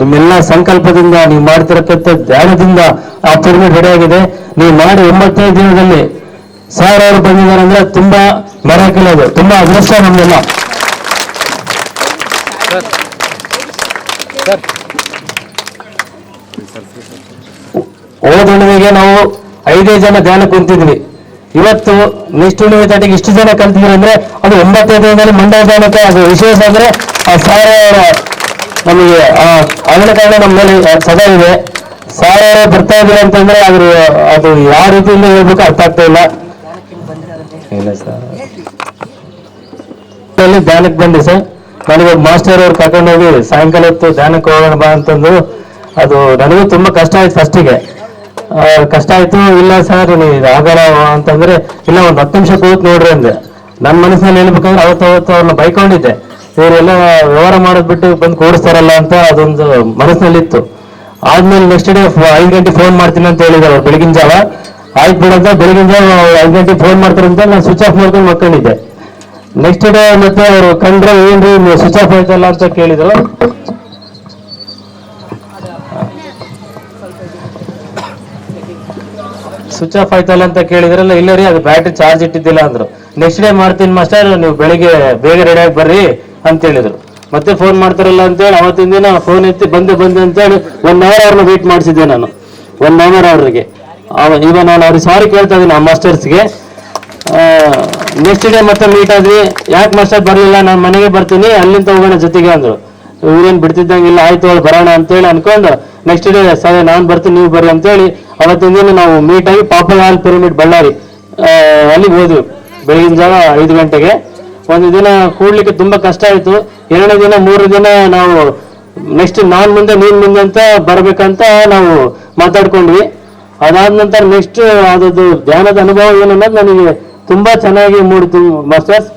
ನಿಮ್ಮೆಲ್ಲ ಸಂಕಲ್ಪದಿಂದ ನೀವು ಮಾಡ್ತಿರತಕ್ಕಂಥ ಧ್ಯಾನದಿಂದ ಆ ಪಿರಮಿಡ್ ರೆಡಿ ಆಗಿದೆ. ನೀವು ಮಾಡಿ 95 ದಿನದಲ್ಲಿ 1000 ಅವರು ಬಂದಿದ್ದಾರೆ ಅಂದ್ರೆ ತುಂಬಾ ಮಿರಾಕಲ್, ಅದು ತುಂಬಾ ಅದೃಷ್ಟ ನಮ್ಗೆಲ್ಲ. ಹೋದ ಹುಣ್ಣಿಮೆಗೆ ನಾವು 5 ಜನ ಧ್ಯಾನ ಕುಂತಿದ್ವಿ. ಇವತ್ತು ನೆಕ್ಸ್ಟ್ ಹುಣ್ಣಿಮೆ ತಾಟಿಗೆ ಇಷ್ಟು ಜನ ಕಲ್ತಿದ್ರು ಅಂದ್ರೆ ಅದು 95 ದಿನದಲ್ಲಿ ಮಂಡಲ ಧ್ಯಾನಕ್ಕೆ ಅದು ವಿಶೇಷ ಅಂದ್ರೆ ಆ 1000 ನಮಗೆ ಅದರ ಕಾರಣ ನಮ್ಮ ಮೇಲೆ ಸದಾ ಇದೆ. 1000 ಬರ್ತಾ ಇದ್ರೆ ಅಂತಂದ್ರೆ ಅದು ಯಾವ ರೀತಿಯಿಂದ ಹೇಳ್ಬೇಕು ಅರ್ಥ ಆಗ್ತಾ ಇಲ್ಲ. ಧ್ಯಾನಕ್ಕೆ ಬಂದೆ ಸರ್, ನನಗೆ ಮಾಸ್ಟರ್ ಅವ್ರು ಕರ್ಕೊಂಡು ಹೋಗಿ ಸಾಯಂಕಾಲ ಹೊತ್ತು ಧ್ಯಾನಕ್ಕೆ ಹೋಗೋಣ ಬಾ ಅಂತಂದು. ಅದು ನನಗೂ ತುಂಬಾ ಕಷ್ಟ ಆಯ್ತು. ಫಸ್ಟಿಗೆ ಕಷ್ಟ ಆಯ್ತು. ಇಲ್ಲ ಸರ್ ಆಗಲ್ಲ ಅಂತಂದ್ರೆ, ಇಲ್ಲ ಒಂದು 10 ನಿಮಿಷ ಕೂತ್ ನೋಡ್ರಿ ಅಂದೆ. ನನ್ನ ಮನಸ್ಸಿನಲ್ಲಿ ಹೇಳ್ಬೇಕಂದ್ರೆ ಅವತ್ತು ಅವ್ರನ್ನ ಬೈಕೊಂಡಿದ್ದೆ, ಇವರೆಲ್ಲ ವ್ಯವಹಾರ ಮಾಡೋದ್ ಬಿಟ್ಟು ಬಂದು ಕೂಡಿಸ್ತಾರಲ್ಲ ಅಂತ ಅದೊಂದು ಮನಸ್ಸಿನಲ್ಲಿತ್ತು. ಆದ್ಮೇಲೆ ನೆಕ್ಸ್ಟ್ ಡೇ 5 ಗಂಟೆ ಫೋನ್ ಮಾಡ್ತೀನಿ ಅಂತ ಹೇಳಿದ್ರು ಬೆಳಗಿನ ಜಾವ. ಆಯ್ತು ಬಿಡಂತ ಬೆಳಗಿನ ಜಾವ 5 ಗಂಟೆ ಫೋನ್ ಮಾಡ್ತಾರೆ ಅಂತ ನಾನು ಸ್ವಿಚ್ ಆಫ್ ಮಾಡ್ಕೊಂಡು ಮಕ್ಕೊಂಡಿದ್ದೆ. ನೆಕ್ಸ್ಟ್ ಡೇ ಮತ್ತೆ ಅವರು ಕಂಡ್ರೆ ಏನ್ರಿ ಸ್ವಿಚ್ ಆಫ್ ಆಯ್ತಲ್ಲ ಅಂತ ಕೇಳಿದ್ರು. ಸ್ವಿಚ್ ಆಫ್ ಆಯ್ತಲ್ಲ ಅಂತ ಕೇಳಿದ್ರಲ್ಲ, ಇಲ್ಲ ರೀ ಅದು ಬ್ಯಾಟ್ರಿ ಚಾರ್ಜ್ ಇಟ್ಟಿದ್ದಿಲ್ಲ ಅಂದ್ರು. ನೆಕ್ಸ್ಟ್ ಡೇ ಮಾಡ್ತೀನಿ ಮಾಸ್ಟರ್, ನೀವು ಬೆಳಿಗ್ಗೆ ಬೇಗ ರೆಡಿಯಾಗಿ ಬರ್ರಿ ಅಂತ ಹೇಳಿದ್ರು. ಮತ್ತೆ ಫೋನ್ ಮಾಡ್ತಾರಲ್ಲ ಅಂತೇಳಿ ಅವತ್ತಿನ ದಿನ ಫೋನ್ ಎತ್ತಿ ಬಂದೆ ಅಂತೇಳಿ 1 ಅವರ್ ಅವ್ರನ್ನ ವೇಟ್ ಮಾಡಿಸಿದ್ದೆ ನಾನು. 1 ಅವರ್ ಅವ್ರಿಗೆ. ಈಗ ನಾನು ಅವ್ರಿಗೆ ಸಾರಿ ಕೇಳ್ತಾ ಇದ್ದೀನಿ ಆ ಮಾಸ್ಟರ್ಸ್ಗೆ. ನೆಕ್ಸ್ಟ್ ಡೇ ಮತ್ತೆ ಮೀಟ್ ಆದ್ವಿ. ಯಾಕೆ ಮಾಸ್ಟರ್ ಬರಲಿಲ್ಲ, ನಾನು ಮನೆಗೆ ಬರ್ತೀನಿ ಅಲ್ಲಿಂದ ಹೋಗೋಣ ಜೊತೆಗೆ ಅಂದ್ರು. ಇವ್ರೇನು ಬಿಡ್ತಿದ್ದಂಗಿಲ್ಲ, ಆಯ್ತು ಅವ್ರು ಬರೋಣ ಅಂತೇಳಿ ಅನ್ಕೊಂಡು ನೆಕ್ಸ್ಟ್ ಡೇ ಸರಿ ನಾನು ಬರ್ತೀನಿ ನೀವು ಬರ್ರಿ ಅಂತೇಳಿ ಅವತ್ತಿನ ದಿನ ನಾವು ಮೀಟ್ ಆಗಿ ಪಾಪಲ್ ಪಿರಮಿಡ್ ಬಳ್ಳಾರಿ ಅಲ್ಲಿಗೆ ಹೋದ್ವಿ ಬೆಳಗಿನ ಜಾವ 5 ಗಂಟೆಗೆ. ಒಂದು ದಿನ ಕೂಡ್ಲಿಕ್ಕೆ ತುಂಬಾ ಕಷ್ಟ ಆಯ್ತು. 2ನೇ ದಿನ 3 ದಿನ ನಾವು ನೆಕ್ಸ್ಟ್ ನಾನ್ ಮುಂದೆ ನೀನ್ ಮುಂದೆ ಅಂತ ಬರ್ಬೇಕಂತ ನಾವು ಮಾತಾಡ್ಕೊಂಡ್ವಿ. ಅದಾದ ನಂತರ ನೆಕ್ಸ್ಟ್ ಅದದ್ದು ಧ್ಯಾನದ ಅನುಭವ ಏನನ್ನೋದು ನನಗೆ ತುಂಬಾ ಚೆನ್ನಾಗಿ ಮೂಡಿತು ಮಾಸ್ಟರ್ಸ್.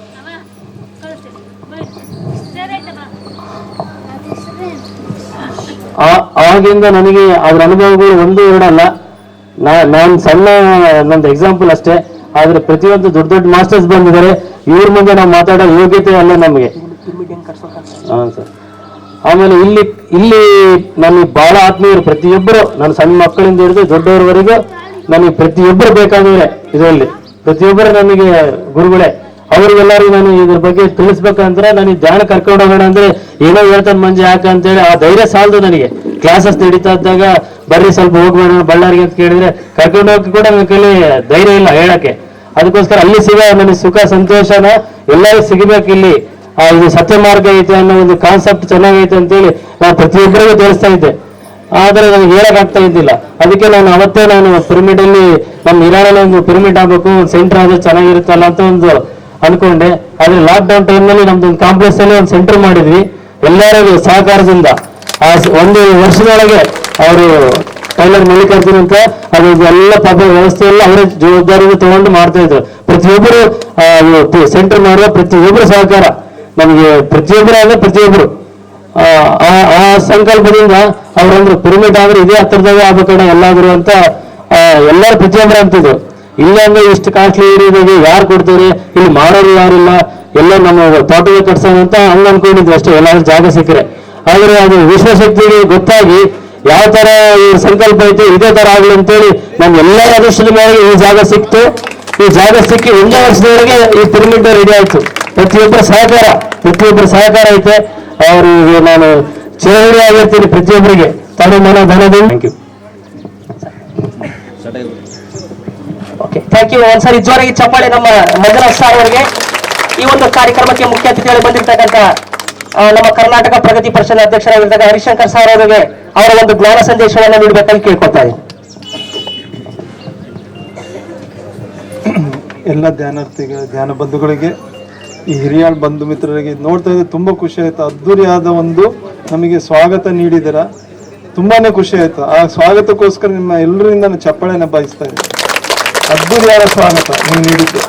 ಆವಾಗಿಂದ ನನಗೆ ಅದ್ರ ಅನುಭವಗಳು 1, 2 ಅಲ್ಲ. ನಾನು ಸಣ್ಣ ನಂದು ಎಕ್ಸಾಂಪಲ್ ಅಷ್ಟೇ. ಆದ್ರೆ ಪ್ರತಿಯೊಂದು ದೊಡ್ಡ ಮಾಸ್ಟರ್ಸ್ ಬಂದಿದ್ದಾರೆ. ಇವ್ರ ಮುಂದೆ ನಾವು ಮಾತಾಡೋ ಯೋಗ್ಯತೆ ಅಲ್ಲ ನಮಗೆ. ಹಾ ಸರ್. ಆಮೇಲೆ ಇಲ್ಲಿ ನನಗೆ ಬಹಳ ಆತ್ಮೀಯರು ಪ್ರತಿಯೊಬ್ಬರು, ನನ್ನ ಸಣ್ಣ ಮಕ್ಕಳಿಂದ ಹಿಡಿದು ದೊಡ್ಡವರವರೆಗೂ ನನಗೆ ಪ್ರತಿಯೊಬ್ಬರು ಬೇಕಾದವರೇ. ಇದರಲ್ಲಿ ಪ್ರತಿಯೊಬ್ಬರು ನನಗೆ ಗುರುಗಳೇ. ಅವ್ರಿಗೆಲ್ಲರಿಗೂ ನಾನು ಇದ್ರ ಬಗ್ಗೆ ತಿಳಿಸ್ಬೇಕಂದ್ರೆ ನನಗೆ ಧ್ಯಾನ ಕರ್ಕೊಂಡು ಹೋಗೋಣ ಅಂದ್ರೆ ಏನೋ ಹೇಳ್ತಾನೆ ಮಂಜೆ ಯಾಕೆ ಅಂತೇಳಿ ಆ ಧೈರ್ಯ ಸಾಲದು ನನಗೆ. ಕ್ಲಾಸಸ್ ನಡೀತಾ ಇದ್ದಾಗ ಬರ್ರಿ ಸ್ವಲ್ಪ ಹೋಗ್ಬೇಡ ಬಳ್ಳಾರಿಗೆ ಅಂತ ಕೇಳಿದ್ರೆ ಕರ್ಕೊಂಡು ಹೋಗಿ ಕೂಡ ನನ್ನ ಕೈಲಿ ಧೈರ್ಯ ಇಲ್ಲ ಹೇಳಕ್ಕೆ. ಅದಕ್ಕೋಸ್ಕರ ಅಲ್ಲಿ ಸಿಗೋ ನನಗೆ ಸುಖ ಸಂತೋಷನ ಎಲ್ಲರಿಗೂ ಸಿಗಬೇಕು. ಇಲ್ಲಿ ಇದು ಸತ್ಯ ಮಾರ್ಗ ಐತೆ ಅನ್ನೋ ಒಂದು ಕಾನ್ಸೆಪ್ಟ್ ಚೆನ್ನಾಗೈತೆ ಅಂತೇಳಿ ನಾನು ಪ್ರತಿಯೊಬ್ಬರಿಗೂ ತಿಳಿಸ್ತಾ ಇದ್ದೆ. ಆದ್ರೆ ನನಗೆ ಹೇಳಕ್ ಆಗ್ತಾ ಇದ್ದಿಲ್ಲ. ಅದಕ್ಕೆ ಅವತ್ತೇ ನಾನು ಪಿರಮಿಡ್ ಅಲ್ಲಿ ನಮ್ಮ ಇರಾನಲ್ಲಿ ಒಂದು ಪಿರಮಿಡ್ ಆಗ್ಬೇಕು, ಒಂದು ಸೆಂಟರ್ ಆದ್ರೆ ಚೆನ್ನಾಗಿರುತ್ತಲ್ಲ ಅಂತ ಒಂದು ಅನ್ಕೊಂಡೆ. ಆದ್ರೆ ಲಾಕ್ಡೌನ್ ಟೈಮ್ನಲ್ಲಿ ನಮ್ದೊಂದು ಕಾಂಪ್ಲೆಕ್ಸ್ ಅಲ್ಲಿ ಒಂದು ಸೆಂಟರ್ ಮಾಡಿದ್ವಿ ಎಲ್ಲರಿಗೂ ಸಹಕಾರದಿಂದ. ಆ 1 ವರ್ಷದೊಳಗೆ ಅವರು ಟೈಲರ್ ಮಲ್ಲಿಕಾರ್ಜುನ್ ಅಂತ ಅದು ಎಲ್ಲ ಪಾಪ ವ್ಯವಸ್ಥೆ ಎಲ್ಲ ಅವರೇ ಜವಾಬ್ದಾರಿಯನ್ನು ತಗೊಂಡು ಮಾಡ್ತಾ ಇದ್ರು. ಪ್ರತಿಯೊಬ್ಬರು ಸೆಂಟರ್ ಮಾಡುವ ಪ್ರತಿಯೊಬ್ಬರು ಸಹಕಾರ ನಮಗೆ ಪ್ರತಿಯೊಬ್ಬರು ಅಂದ್ರೆ ಪ್ರತಿಯೊಬ್ಬರು ಆ ಸಂಕಲ್ಪದಿಂದ ಅವ್ರಂದ್ರು ಪಿರಮಿಡ್ ಆದ್ರೆ ಇದೇ ಹತ್ತಿರದಾಗ ಆಗ್ಬೇಕಣ್ಣ ಎಲ್ಲಾದ್ರು ಅಂತ ಎಲ್ಲರೂ ಪ್ರತಿಯೊಬ್ಬರು ಅಂತಿದ್ರು. ಇಲ್ಲ ಅಂದ್ರೆ ಇಷ್ಟು ಕಾಸ್ಟ್ಲಿ ಏರಿಯಾದಾಗೆ ಯಾರು ಕೊಡ್ತಾರೆ, ಇಲ್ಲಿ ಮಾಡೋರು ಯಾರಿಲ್ಲ, ಎಲ್ಲ ನಮ್ಮ ತೋಟದ ಕಟ್ಸೋಣ ಅಂತ ಹಂಗ ಅನ್ಕೊಂಡಿದ್ವಿ ಅಷ್ಟೇ ಎಲ್ಲಾದ್ರೂ ಜಾಗ ಸಿಕ್ಕರೆ. ಆದ್ರೆ ಅದು ವಿಶ್ವಶಕ್ತಿಗೆ ಗೊತ್ತಾಗಿ ಯಾವ ತರ ಈ ಸಂಕಲ್ಪ ಐತೆ ಇದೇ ತರ ಆಗ್ಲಿ ಅಂತೇಳಿ ನಮ್ಗೆ ಎಲ್ಲರ ಅದೃಷ್ಟದ ಮೇಲೆ ಈ ಜಾಗ ಸಿಕ್ತು. ಈ ಜಾಗ ಸಿಕ್ಕಿ 1 ವರ್ಷದೊಳಗೆ ಈ ಪಿರಮಿಡ್ ರೆಡಿ ಆಯ್ತು. ಪ್ರತಿಯೊಬ್ಬರ ಸಹಕಾರ ಐತೆ. ಅವ್ರಿಗೆ ನಾನು ಚಿರಋಣಿ ಆಗಿರ್ತೀನಿ ಪ್ರತಿಯೊಬ್ಬರಿಗೆ. ತಡ ಮನ ಧನದಿಂದ thank you. Okay, thank you. ಒಂದ್ಸರಿ ಜೋರಾಗಿ ಚಪ್ಪಾಳೆ ನಮ್ಮ ಮಂಜುನಾಥ್ ಸರ್ ಅವರಿಗೆ. ಈ ಒಂದು ಕಾರ್ಯಕ್ರಮಕ್ಕೆ ಮುಖ್ಯ ಅತಿಥಿಗಳು ಬಂದಿರತಕ್ಕಂಥ ನಮ್ಮ ಕರ್ನಾಟಕ ಪ್ರಗತಿ ಪರಿಷತ್ ಅಧ್ಯಕ್ಷರಾಗಿರ್ತಕ್ಕ ಹರಿಶಂಕರ್ ಸರ್ ಅವರಿಗೆ ಅವರ ಒಂದು ಜ್ಞಾನ ಸಂದೇಶವನ್ನು ನೀಡಬೇಕಾಗಿ ಕೇಳ್ಕೊತಾರೆ. ಎಲ್ಲ ಧ್ಯಾನ ಬಂಧುಗಳಿಗೆ, ಈ ಹಿರಿಯಾಳ್ ಬಂಧು ಮಿತ್ರರಿಗೆ ನೋಡ್ತಾ ಇದ್ರೆ ತುಂಬಾ ಖುಷಿ ಆಯ್ತು. ಅದ್ದೂರಿಯಾದ ಒಂದು ನಮಗೆ ಸ್ವಾಗತ ನೀಡಿದ್ದೀರಾ, ತುಂಬಾನೇ ಖುಷಿ ಆಯ್ತು. ಆ ಸ್ವಾಗತಕ್ಕೋಸ್ಕರ ನಿಮ್ಮ ಎಲ್ಲರಿಂದ ನಾನು ಚಪ್ಪಾಳೆನ ಬಯಸ್ತಾ ಇದ್ದೀನಿ. ಅದ್ದೂರಿಯಾದ ಸ್ವಾಗತ ನೀವು ನೀಡಿದ್ದು.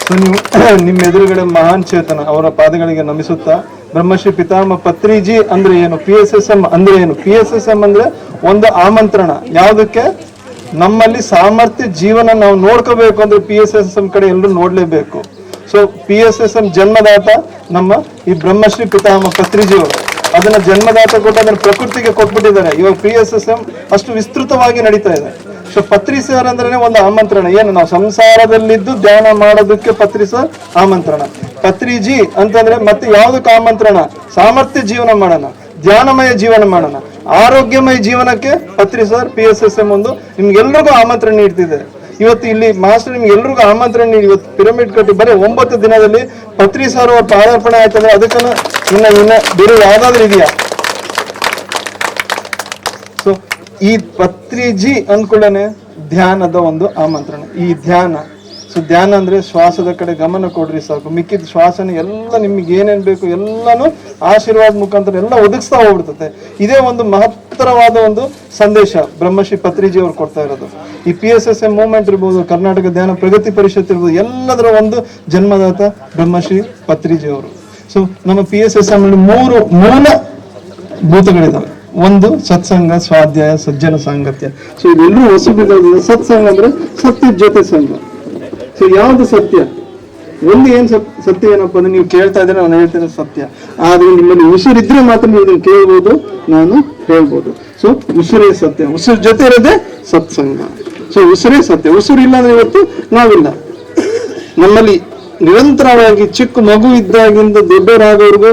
ಸೊ ನೀವು ನಿಮ್ಮ ಎದುರುಗಡೆ ಮಹಾನ್ ಚೇತನ ಅವರ ಪಾದಗಳಿಗೆ ನಮಿಸುತ್ತಾ, ಬ್ರಹ್ಮಶ್ರೀ ಪಿತಾಮಹ ಪತ್ರಿಜಿ ಅಂದ್ರೆ ಏನು, PSSM ಅಂದ್ರೆ ಏನು? PSSM ಅಂದ್ರೆ ಒಂದು ಆಮಂತ್ರಣ. ಯಾವುದಕ್ಕೆ? ನಮ್ಮಲ್ಲಿ ಸಾಮರ್ಥ್ಯ ಜೀವನ ನಾವು ನೋಡ್ಕೋಬೇಕು ಅಂದ್ರೆ PSSM ಕಡೆ ಎಲ್ಲರೂ ನೋಡ್ಲೇಬೇಕು. ಸೊ PSSM ಜನ್ಮದಾತ ನಮ್ಮ ಈ ಬ್ರಹ್ಮಶ್ರೀ ಪಿತಾಮಹ ಪತ್ರಿಜಿ ಅವರು. ಅದನ್ನ ಜನ್ಮದಾತ ಕೊಟ್ಟು ಅದನ್ನ ಪ್ರಕೃತಿಗೆ ಕೊಟ್ಬಿಟ್ಟಿದ್ದಾರೆ. ಇವಾಗ PSSM ಅಷ್ಟು ವಿಸ್ತೃತವಾಗಿ ನಡೀತಾ ಇದೆ. ಸೊ ಪತ್ರಿ ಸರ್ ಅಂದ್ರೆ ಒಂದು ಆಮಂತ್ರಣ. ಏನು ನಾವು ಸಂಸಾರದಲ್ಲಿದ್ದು ಧ್ಯಾನ ಮಾಡೋದಕ್ಕೆ ಪತ್ರಿ ಸರ್ ಆಮಂತ್ರಣ. ಪತ್ರಿಜಿ ಅಂತಂದ್ರೆ ಮತ್ತೆ ಯಾವ್ದಕ್ಕೆ ಆಮಂತ್ರಣ? ಸಾಮರ್ಥ್ಯ ಜೀವನ ಮಾಡೋಣ, ಧ್ಯಾನಮಯ ಜೀವನ ಮಾಡೋಣ, ಆರೋಗ್ಯಮಯ ಜೀವನಕ್ಕೆ ಪತ್ರಿ ಸರ್ PSSM ಒಂದು ನಿಮ್ಗೆಲ್ರಿಗೂ ಆಮಂತ್ರಣ ನೀಡ್ತಿದೆ. ಇವತ್ತು ಇಲ್ಲಿ ಮಾಸ್ಟರ್ ನಿಮ್ಗೆ ಎಲ್ರಿಗೂ ಆಮಂತ್ರಣ ನೀಡಿ ಇವತ್ತು ಪಿರಮಿಡ್ ಕಟ್ಟಿ ಬರೀ 9 ದಿನದಲ್ಲಿ ಪತ್ರಿ ಸರ್ ಅವ್ರ ಪಾದಾರ್ಪಣೆ ಆಯ್ತಂದ್ರೆ ಅದಕ್ಕನ್ನು ಇನ್ನ ಬೇರೆ ಯಾವ್ದಾದ್ರು ಇದೆಯಾ? ಸೊ ಈ ಪತ್ರಿಜಿ ಅಂದ್ಕೊಳ್ಳೇನೆ ಧ್ಯಾನದ ಒಂದು ಆಮಂತ್ರಣ. ಈ ಧ್ಯಾನ, ಸೊ ಧ್ಯಾನ ಅಂದ್ರೆ ಶ್ವಾಸದ ಕಡೆ ಗಮನ ಕೊಡ್ರಿ ಸಾಕು. ಮಿಕ್ಕಿದ ಶ್ವಾಸನ ಎಲ್ಲ ನಿಮ್ಗೆ ಏನೇನ್ ಬೇಕು ಎಲ್ಲಾನು ಆಶೀರ್ವಾದ ಮುಖಾಂತರ ಎಲ್ಲ ಒದಗಿಸ್ತಾ ಹೋಗ್ಬಿಡ್ತದೆ. ಇದೇ ಒಂದು ಮಹತ್ತರವಾದ ಒಂದು ಸಂದೇಶ ಬ್ರಹ್ಮಶ್ರೀ ಪತ್ರಿಜಿ ಅವ್ರು ಕೊಡ್ತಾ ಇರೋದು. ಈ PSSM ಮೂವ್ಮೆಂಟ್ ಇರ್ಬೋದು, ಕರ್ನಾಟಕ ಧ್ಯಾನ ಪ್ರಗತಿ ಪರಿಷತ್ ಇರ್ಬೋದು, ಎಲ್ಲದರ ಒಂದು ಜನ್ಮದಾತ ಬ್ರಹ್ಮಶ್ರೀ ಪತ್ರಿಜಿ ಅವರು. ಸೊ ನಮ್ಮ PSSM ಅಲ್ಲಿ 3 ಮೂಲ ಭೂತಗಳಿದಾವೆ. ಒಂದು ಸತ್ಸಂಗ, ಸ್ವಾಧ್ಯಾಯ, ಸಜ್ಜನ ಸಾಂಗತ್ಯ. ಸೊ ಇದೆಲ್ಲರೂ ಹೊಸಬಿದ್ದ ಸತ್ಸಂಗ ಅಂದ್ರೆ ಸತ್ಯದ ಜೊತೆ ಸಂಘ. ಸೊ ಯಾವ್ದು ಸತ್ಯ? ಒಂದು ಏನ್ ಸತ್ಯ ಏನಪ್ಪ ಅಂದ್ರೆ ನೀವು ಕೇಳ್ತಾ ಇದ್ರೆ ನಾನು ಹೇಳ್ತೇನೆ ಸತ್ಯ. ಆದ್ರೆ ನಿಮ್ಮಲ್ಲಿ ಉಸಿರಿದ್ರೆ ಮಾತ್ರ ನೀವು ಇದನ್ನು ಕೇಳ್ಬೋದು, ನಾನು ಹೇಳ್ಬೋದು. ಸೊ ಉಸಿರೇ ಸತ್ಯ, ಉಸಿರು ಜೊತೆ ಇರೋದೇ ಸತ್ಸಂಗ. ಸೊ ಉಸಿರೇ ಸತ್ಯ. ಉಸಿರು ಇಲ್ಲ ಅಂದ್ರೆ ಇವತ್ತು ನಾವಿಲ್ಲ. ನಮ್ಮಲ್ಲಿ ನಿರಂತರವಾಗಿ ಚಿಕ್ಕ ಮಗು ಇದ್ದಾಗಿಂದ ದೊಡ್ಡವರಾಗೋರ್ಗು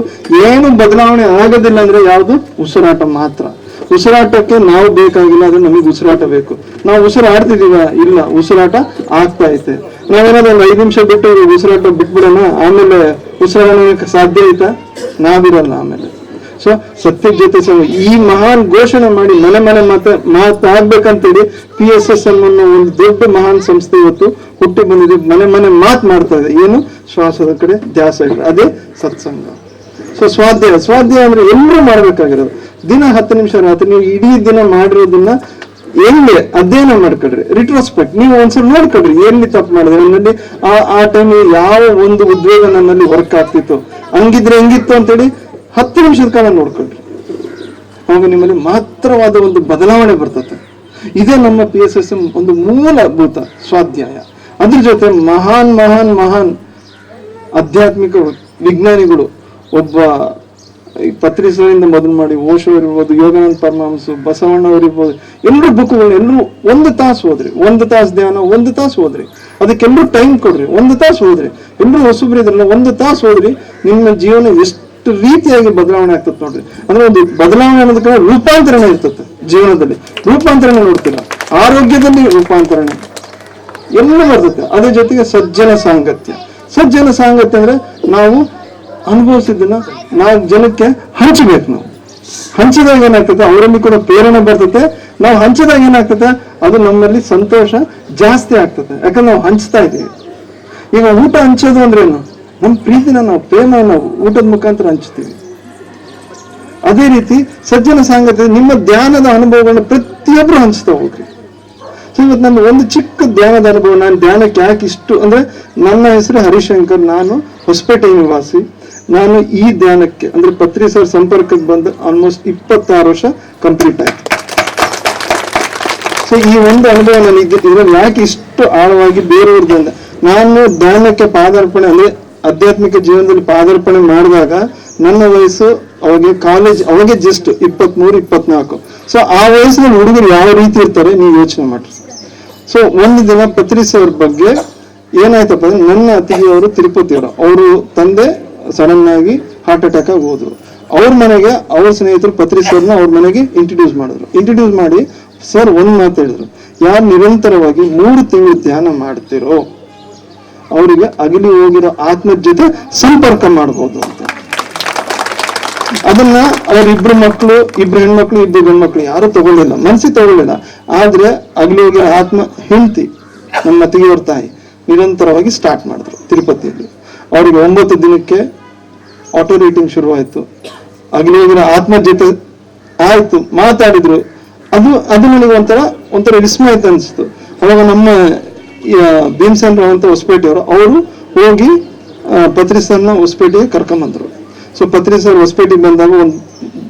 ಏನು ಬದಲಾವಣೆ ಆಗೋದಿಲ್ಲ ಅಂದ್ರೆ ಯಾವುದು? ಉಸಿರಾಟ ಮಾತ್ರ. ಉಸಿರಾಟಕ್ಕೆ ನಾವು ಬೇಕಾಗಿಲ್ಲ, ಅದು ನಮಗೆ ಉಸಿರಾಟ ಬೇಕು. ನಾವು ಉಸಿರಾಡ್ತಿದೀವ? ಇಲ್ಲ, ಉಸಿರಾಟ ಆಗ್ತಾ ಐತೆ. ನಾವೇನಾದ್ರು ಒಂದು 5 ನಿಮಿಷ ಬಿಟ್ಟು ಉಸಿರಾಟ ಬಿಟ್ಬಿಡೋಣ, ಆಮೇಲೆ ಉಸಿರಾಡಕ್ಕೆ ಸಾಧ್ಯ ಐತಾ? ನಾವಿರಲ್ಲ ಆಮೇಲೆ. ಸೊ ಸತ್ಯ ಜೊತೆ ಈ ಮಹಾನ್ ಘೋಷಣೆ ಮಾಡಿ ಮನೆ ಮನೆ ಮಾತಾಗ್ಬೇಕಂತೇಳಿ PSSM ಅನ್ನೋ ಒಂದು ದೊಡ್ಡ ಮಹಾನ್ ಸಂಸ್ಥೆ ಇವತ್ತು ಹುಟ್ಟಿ ಬಂದಿದೆ. ಮನೆ ಮನೆ ಮಾಡ್ತಾ ಇದೆ. ಏನು? ಶ್ವಾಸದ ಕಡೆ ಧ್ಯಾಸ ಇಡ್ರಿ, ಅದೇ ಸತ್ಸಂಗ. ಸೊ ಸ್ವಾಧ್ಯಾಯ ಅಂದ್ರೆ ಎಲ್ಲರೂ ಮಾಡ್ಬೇಕಾಗಿರೋದು. ದಿನ 10 ನಿಮಿಷ ರಾತ್ರಿ ನೀವು ಇಡೀ ದಿನ ಮಾಡಿರೋದನ್ನ ಎಲ್ಲಿ ಅಧ್ಯಯನ ಮಾಡ್ಕೊಡ್ರಿ, ರಿಟ್ರೋಸ್ಪೆಕ್ಟ್ ನೀವು ಒಂದ್ಸಲ ನೋಡ್ಕೊಡ್ರಿ, ಎಲ್ಲಿ ತಪ್ಪು ಮಾಡಿದ್ರೆ ನನ್ನಲ್ಲಿ ಆ ಟೈಮ್ ಯಾವ ಒಂದು ಉದ್ವೇಗ ನನ್ನಲ್ಲಿ ವರ್ಕ್ ಆಗ್ತಿತ್ತು, ಹಂಗಿದ್ರೆ ಹೆಂಗಿತ್ತು ಅಂತೇಳಿ 10 ನಿಮಿಷದ ಕಾಲ ನೋಡ್ಕೊಳ್ರಿ. ಅವಾಗ ನಿಮ್ಮಲ್ಲಿ ಮಾತ್ರವಾದ ಒಂದು ಬದಲಾವಣೆ ಬರ್ತದೆ. ಇದೇ ನಮ್ಮ PSSM ಒಂದು ಮೂಲಭೂತ ಸ್ವಾಧ್ಯಾಯ. ಅದ್ರ ಜೊತೆ ಮಹಾನ್ ಮಹಾನ್ ಮಹಾನ್ ಆಧ್ಯಾತ್ಮಿಕ ವಿಜ್ಞಾನಿಗಳು, ಒಬ್ಬ ಪತ್ರಿ ಸರಿಂದ ಮೊದಲು ಮಾಡಿ ಓಶೋ ಇರ್ಬೋದು, ಯೋಗಾನಂದ ಪರಮಹಂಸ, ಬಸವಣ್ಣ ಅವರಿರ್ಬೋದು, ಎಲ್ಲರೂ ಬುಕ್ಗಳು ಎಲ್ಲರೂ 1 ತಾಸು ಓದ್ರಿ, 1 ತಾಸು ಧ್ಯಾನ, 1 ತಾಸು ಓದ್ರಿ. ಅದಕ್ಕೆಲ್ಲರೂ ಟೈಮ್ ಕೊಡ್ರಿ, 1 ತಾಸು ಓದ್ರಿ. ಎಲ್ಲರೂ ಹೊಸಬ್ರು ಇದ್ರಲ್ಲ 1 ತಾಸು ಓದ್ರಿ, ನಿಮ್ಮ ಜೀವನ ಎಷ್ಟು ರೀತಿಯಾಗಿ ಬದಲಾವಣೆ ಆಗ್ತದೆ ನೋಡ್ರಿ. ಅಂದ್ರೆ ಒಂದು ಬದಲಾವಣೆ ಅನ್ನೋದಕ್ಕೆ ರೂಪಾಂತರಣ ಇರ್ತದೆ ಜೀವನದಲ್ಲಿ. ರೂಪಾಂತರಣ ನೋಡ್ತೀರ, ಆರೋಗ್ಯದಲ್ಲಿ ರೂಪಾಂತರಣ ಎಲ್ಲ ಬರ್ತದೆ. ಅದ್ರ ಜೊತೆಗೆ ಸಜ್ಜನ ಸಾಂಗತ್ಯ. ಸಜ್ಜನ ಸಾಂಗತ್ಯ ಅಂದ್ರೆ ನಾವು ಅನುಭವಿಸಿದ್ದನ್ನ 4 ಜನಕ್ಕೆ ಹಂಚಬೇಕು. ನಾವು ಹಂಚಿದಾಗ ಏನಾಗ್ತದೆ, ಅವರಲ್ಲಿ ಕೂಡ ಪ್ರೇರಣೆ ಬರ್ತದೆ. ನಾವು ಹಂಚಿದಾಗ ಏನಾಗ್ತದೆ, ಅದು ನಮ್ಮಲ್ಲಿ ಸಂತೋಷ ಜಾಸ್ತಿ ಆಗ್ತದೆ. ಯಾಕಂದ್ರೆ ನಾವು ಹಂಚ್ತಾ ಇದ್ದೀವಿ. ಈಗ ಊಟ ಹಂಚೋದು ಅಂದ್ರೆ ಏನು? ನಮ್ಮ ಪ್ರೀತಿನ ನಾವು ಪ್ರೇಮ ನಾವು ಊಟದ ಮುಖಾಂತರ ಹಂಚ್ತೀವಿ. ಅದೇ ರೀತಿ ಸಜ್ಜನ ಸಾಂಗತ್ಯ ನಿಮ್ಮ ಧ್ಯಾನದ ಅನುಭವಗಳನ್ನ ಪ್ರತಿಯೊಬ್ರು ಹಂಚ್ತಾ ಹೋಗ್ರಿ. ಸೊ ಇವತ್ತು ನನ್ನ ಒಂದು ಚಿಕ್ಕ ಧ್ಯಾನದ ಅನುಭವ. ನಾನು ಧ್ಯಾನಕ್ಕೆ ಯಾಕೆ ಇಷ್ಟು ಅಂದ್ರೆ, ನನ್ನ ಹೆಸರು ಹರಿಶಂಕರ್, ನಾನು ಹೊಸಪೇಟೆ ನಿವಾಸಿ. ನಾನು ಈ ಧ್ಯಾನಕ್ಕೆ ಅಂದ್ರೆ ಪತ್ರಿ ಸರ್ ಸಂಪರ್ಕಕ್ಕೆ ಬಂದು ಆಲ್ಮೋಸ್ಟ್ 26 ವರ್ಷ ಕಂಪ್ಲೀಟ್ ಆಯ್ತು. ಸೊ ಈ ಒಂದು ಅನುಭವ ನಾನು ಇದ್ರಲ್ಲಿ ಯಾಕೆ ಇಷ್ಟು ಆಳವಾಗಿ ಬೇರೆಯವ್ರದಿಂದ ನಾನು ಧ್ಯಾನಕ್ಕೆ ಪಾದಾರ್ಪಣೆ ಅಂದ್ರೆ ಆಧ್ಯಾತ್ಮಿಕ ಜೀವನದಲ್ಲಿ ಪಾದಾರ್ಪಣೆ ಮಾಡಿದಾಗ ನನ್ನ ವಯಸ್ಸು ಅವಾಗ ಕಾಲೇಜ್ ಅವಾಗೆ ಜಸ್ಟ್ 23-24. ಸೊ ಆ ವಯಸ್ಸಿನಲ್ಲಿ ಹುಡುಗರು ಯಾವ ರೀತಿ ಇರ್ತಾರೆ ನೀವು ಯೋಚನೆ ಮಾಡ್ರಿ. ಸೊ ಒಂದು ದಿನ ಪತ್ರಿ ಸರ್ ಬಗ್ಗೆ ಏನಾಯ್ತಪ್ಪ ಅಂದ್ರೆ, ನನ್ನ ಅತಿಗೆಯವರು ತಿರುಪತಿಯವರು, ಅವರು ತಂದೆ ಸಡನ್ ಆಗಿ ಹಾರ್ಟ್ ಅಟ್ಯಾಕ್ ಆಗಿ ಹೋದ್ರು. ಅವ್ರ ಮನೆಗೆ ಅವ್ರ ಸ್ನೇಹಿತರು ಪತ್ರಿ ಸರ್ನ ಅವ್ರ ಮನೆಗೆ ಇಂಟ್ರೊಡ್ಯೂಸ್ ಮಾಡಿದ್ರು. ಇಂಟ್ರೊಡ್ಯೂಸ್ ಮಾಡಿ ಸರ್ ಒಂದ್ ಮಾತು ಹೇಳಿದ್ರು, ಯಾರು ನಿರಂತರವಾಗಿ 3 ತಿಂಗಳು ಧ್ಯಾನ ಮಾಡ್ತಿರೋ ಅವರಿಗೆ ಅಗಲಿ ಹೋಗಿರೋ ಆತ್ಮದ ಜೊತೆ ಸಂಪರ್ಕ ಮಾಡ್ಬೋದು ಅಂತ. ಅದನ್ನ ಅವ್ರಿಬ್ರು ಮಕ್ಕಳು, 2 ಹೆಣ್ಮಕ್ಳು 2 ಗಂಡು ಮಕ್ಳು ಯಾರು ತಗೊಳ್ಳಿಲ್ಲ, ಮನಸ್ಸಿಗೆ ತಗೊಳ್ಳಿಲ್ಲ. ಆದ್ರೆ ಅಗಲಿ ಹೋಗಿರೋ ಆತ್ಮ ಹೆಂಡತಿ ನಮ್ಮ ಅತ್ತಿಗೆಯವ್ರ ತಾಯಿ ನಿರಂತರವಾಗಿ ಸ್ಟಾರ್ಟ್ ಮಾಡಿದ್ರು ತಿರುಪತಿಯಲ್ಲಿ. ಅವ್ರಿಗೆ 9 ದಿನಕ್ಕೆ ಆಟೋ ರೇಟಿಂಗ್ ಶುರುವಾಯ್ತು. ಅಗಲಿ ಹೋಗಿರೋ ಆತ್ಮ ಜೊತೆ ಆಯ್ತು, ಮಾತಾಡಿದ್ರು. ಅದು ನನಗೆ ಒಂಥರ ವಿಸ್ಮಯ ಅಂತ ಅನ್ಸ್ತು. ಅವಾಗ ನಮ್ಮ ಭೀಮಸೇನ್ ರಾವ್ ಅಂತ ಹೊಸಪೇಟೆಯವರು, ಅವರು ಹೋಗಿ ಪತ್ರಿ ಸರ್ನ ಹೊಸಪೇಟೆಗೆ ಕರ್ಕೊಂಬಂದ್ರು. ಸೊ ಪತ್ರಿ ಸರ್ ಹೊಸಪೇಟೆಗೆ ಬಂದಾಗ ಒಂದು